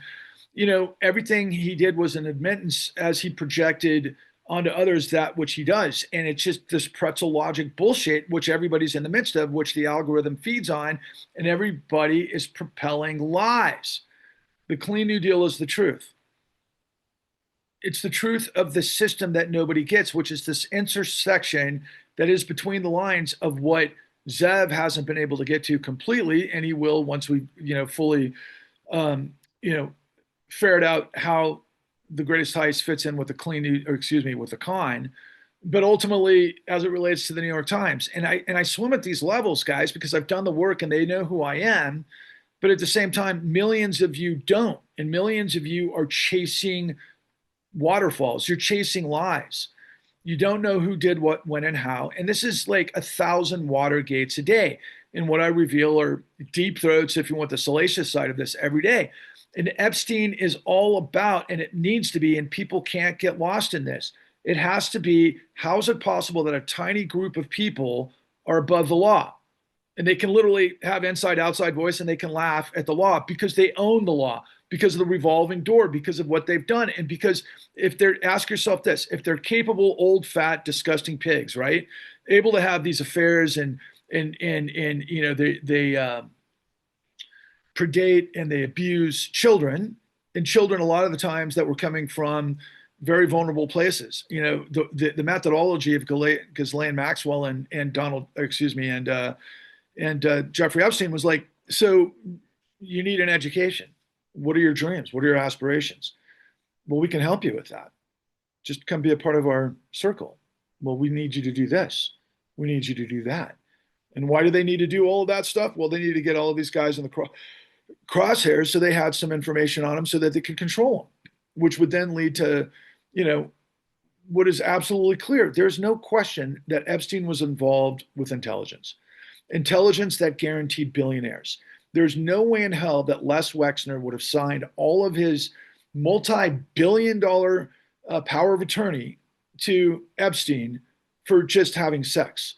Everything he did was an admittance as he projected onto others that which he does. And it's just this pretzel logic bullshit, which everybody's in the midst of, which the algorithm feeds on, and everybody is propelling lies. The Clean New Deal is the truth. It's the truth of the system that nobody gets, which is this intersection that is between the lines of what Zev hasn't been able to get to completely, and he will once we, fully, um, you know, ferret out how the greatest heist fits in with the clean, or excuse me, with the con. But ultimately, as it relates to the New York Times, and I swim at these levels, guys, because I've done the work and they know who I am. But at the same time, millions of you don't, and millions of you are chasing waterfalls. You're chasing lies. You don't know who did what, when, and how. And this is like 1,000 Watergates a day. And what I reveal are deep throats, if you want the salacious side of this, every day. And Epstein is all about, and it needs to be, and people can't get lost in this. It has to be, how is it possible that a tiny group of people are above the law? And they can literally have inside outside voice and they can laugh at the law because they own the law, because of the revolving door, because of what they've done. And because if they're, ask yourself this, if they're capable, old, fat, disgusting pigs, right? Able to have these affairs and they predate and they abuse children, and children a lot of the times that were coming from very vulnerable places. The methodology of Ghislaine Maxwell and Donald, excuse me, and Jeffrey Epstein was like, so you need an education. What are your dreams? What are your aspirations? Well, we can help you with that. Just come be a part of our circle. Well, we need you to do this. We need you to do that. And why do they need to do all of that stuff? Well, they need to get all of these guys in the crosshairs so they had some information on them so that they could control them, which would then lead to, what is absolutely clear. There's no question that Epstein was involved with intelligence that guaranteed billionaires. There's no way in hell that Les Wexner would have signed all of his multi-billion-dollar power of attorney to Epstein for just having sex.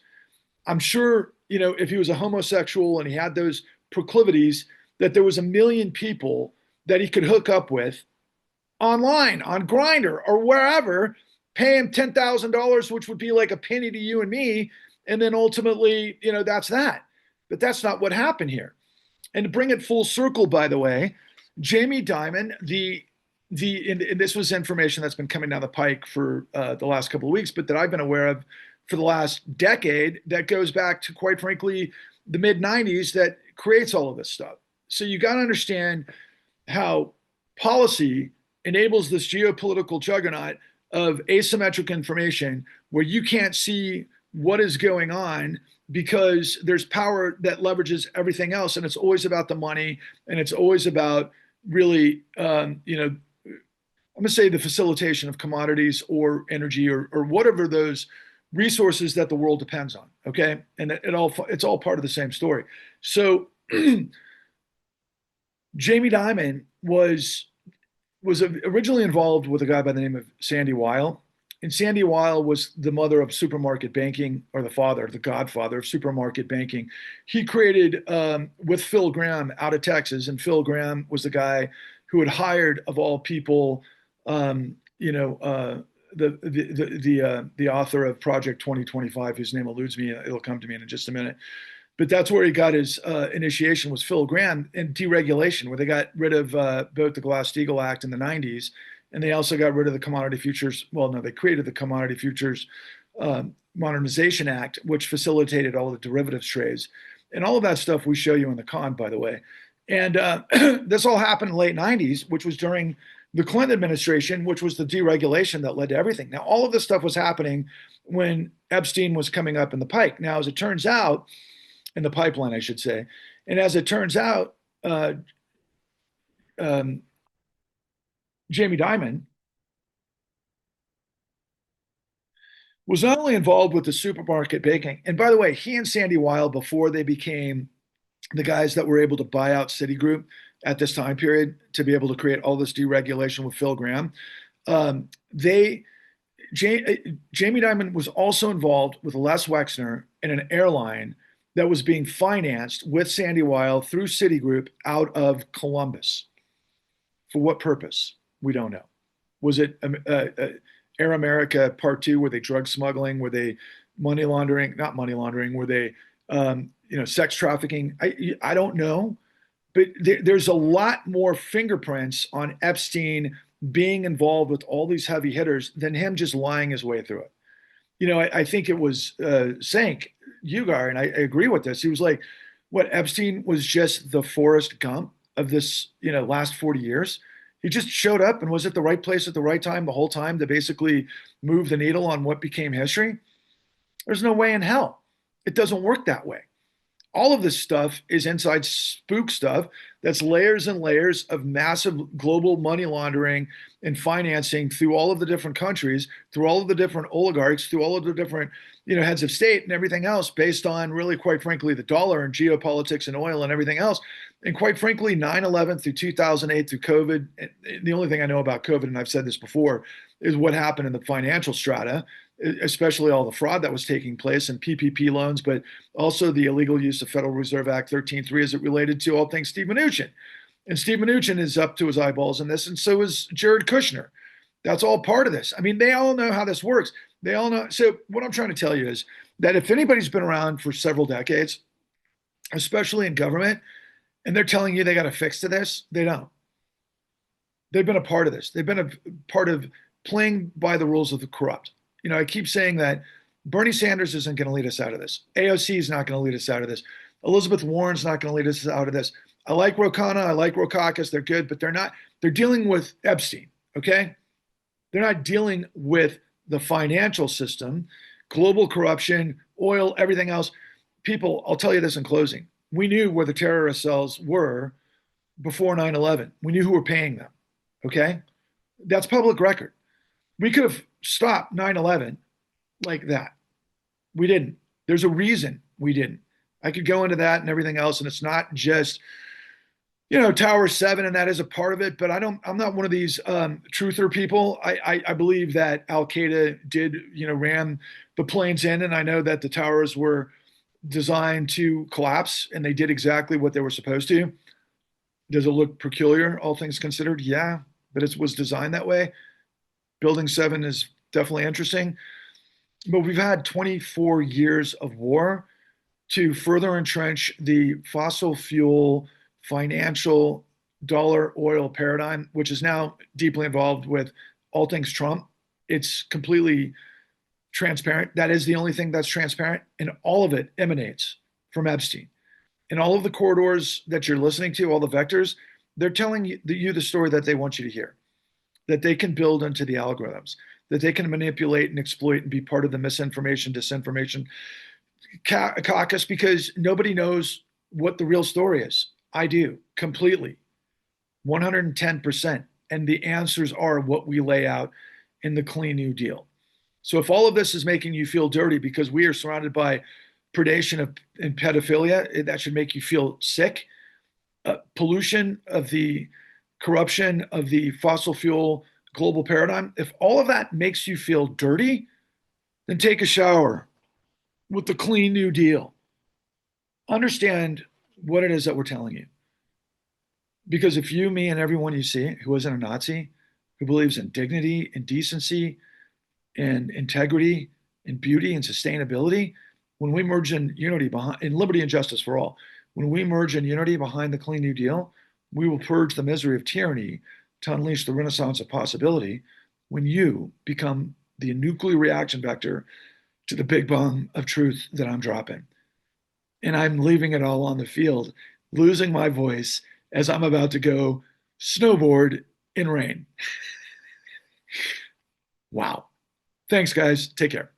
I'm sure, if he was a homosexual and he had those proclivities, that there was a million people that he could hook up with online, on Grindr or wherever, pay him $10,000, which would be like a penny to you and me. And then ultimately, that's that. But that's not what happened here. And to bring it full circle, by the way, Jamie Dimon, and this was information that's been coming down the pike for the last couple of weeks, but that I've been aware of for the last decade, that goes back to, quite frankly, the mid 90s, that creates all of this stuff. So you got to understand how policy enables this geopolitical juggernaut of asymmetric information where you can't see what is going on because there's power that leverages everything else. And it's always about the money. And it's always about really, I'm going to say the facilitation of commodities or energy or whatever those resources that the world depends on. Okay. And it's all part of the same story. So Jamie Dimon was originally involved with a guy by the name of Sandy Weil. And Sandy Weil was the mother of supermarket banking, or the father, the godfather of supermarket banking. He created with Phil Gramm out of Texas. And Phil Gramm was the guy who had hired, of all people, You know, the author of Project 2025, whose name eludes me, it'll come to me in just a minute. But that's where he got his initiation, was Phil Gramm in deregulation, where they got rid of both the Glass-Steagall Act in the 90s, and they also got rid of the Commodity Futures. Well, no, they created the Commodity Futures Modernization Act, which facilitated all the derivatives trades. And all of that stuff we show you in the con, by the way. And this all happened in the late 90s, which was during the Clinton administration, which was the deregulation that led to everything. Now, all of this stuff was happening when Epstein was coming up in the pike. Now, as it turns out, in the pipeline, I should say. And as it turns out, um, Jamie Dimon was not only involved with the supermarket baking, and by the way, he and Sandy Weil, before they became the guys that were able to buy out Citigroup at this time period to be able to create all this deregulation with Phil Gramm, they Jamie Dimon was also involved with Les Wexner in an airline that was being financed with Sandy Weil through Citigroup out of Columbus. For what purpose? We don't know. Was it Air America Part Two? Were they drug smuggling? Were they money laundering? Not money laundering. Were they, sex trafficking? I don't know. But there's a lot more fingerprints on Epstein being involved with all these heavy hitters than him just lying his way through it. I think it was Sank Ugar, and I agree with this. He was like, what, Epstein was just the Forrest Gump of this, last 40 years. He just showed up and was at the right place at the right time the whole time to basically move the needle on what became history. There's no way in hell. It doesn't work that way. All of this stuff is inside spook stuff that's layers and layers of massive global money laundering and financing through all of the different countries, through all of the different oligarchs, through all of the different heads of state and everything else, based on, really, quite frankly, the dollar and geopolitics and oil and everything else. And quite frankly, 9/11 through 2008 through COVID, the only thing I know about COVID, and I've said this before, is what happened in the financial strata, especially all the fraud that was taking place and PPP loans, but also the illegal use of Federal Reserve Act 13.3 as it related to all things Steve Mnuchin. And Steve Mnuchin is up to his eyeballs in this, and so is Jared Kushner. That's all part of this. I mean, they all know how this works. They all know. So what I'm trying to tell you is that if anybody's been around for several decades, especially in government, and they're telling you they got to fix to this, they don't. They've been a part of this. They've been a part of playing by the rules of the corrupt. I keep saying that Bernie Sanders isn't going to lead us out of this. AOC is not going to lead us out of this. Elizabeth Warren's not going to lead us out of this. I like Ro Khanna. I like Rokakis. They're good, but they're not. They're dealing with Epstein, okay? They're not dealing with the financial system, global corruption, oil, everything else. People, I'll tell you this in closing. We knew where the terrorist cells were before 9/11. We knew who were paying them, okay? That's public record. We could have stopped 9/11 like that. We didn't. There's a reason we didn't. I could go into that and everything else, and it's not just, Tower 7, and that is a part of it, but I'm not one of these truther people. I believe that Al Qaeda did, ram the planes in, and I know that the towers were designed to collapse, and they did exactly what they were supposed to. Does it look peculiar, all things considered? Yeah, but it was designed that way. Building 7 is definitely interesting. But we've had 24 years of war to further entrench the fossil fuel, financial, dollar oil paradigm, which is now deeply involved with all things Trump. It's completely transparent. That is the only thing that's transparent. And all of it emanates from Epstein. And all of the corridors that you're listening to, all the vectors, they're telling you the story that they want you to hear, that they can build into the algorithms, that they can manipulate and exploit and be part of the misinformation, disinformation caucus, because nobody knows what the real story is. I do, completely, 110%. And the answers are what we lay out in the Clean New Deal. So if all of this is making you feel dirty because we are surrounded by predation and pedophilia, that should make you feel sick. Pollution of the corruption of the fossil fuel global paradigm. If all of that makes you feel dirty, then take a shower with the Clean New Deal. Understand what it is that we're telling you. Because if you, me, and everyone you see who isn't a Nazi, who believes in dignity and decency and integrity and beauty and sustainability, when we merge in unity behind in liberty and justice for all, when we merge in unity behind the Clean New Deal, we will purge the misery of tyranny to unleash the renaissance of possibility when you become the nuclear reaction vector to the big bang of truth that I'm dropping. And I'm leaving it all on the field, losing my voice as I'm about to go snowboard in rain. Wow. Thanks, guys. Take care.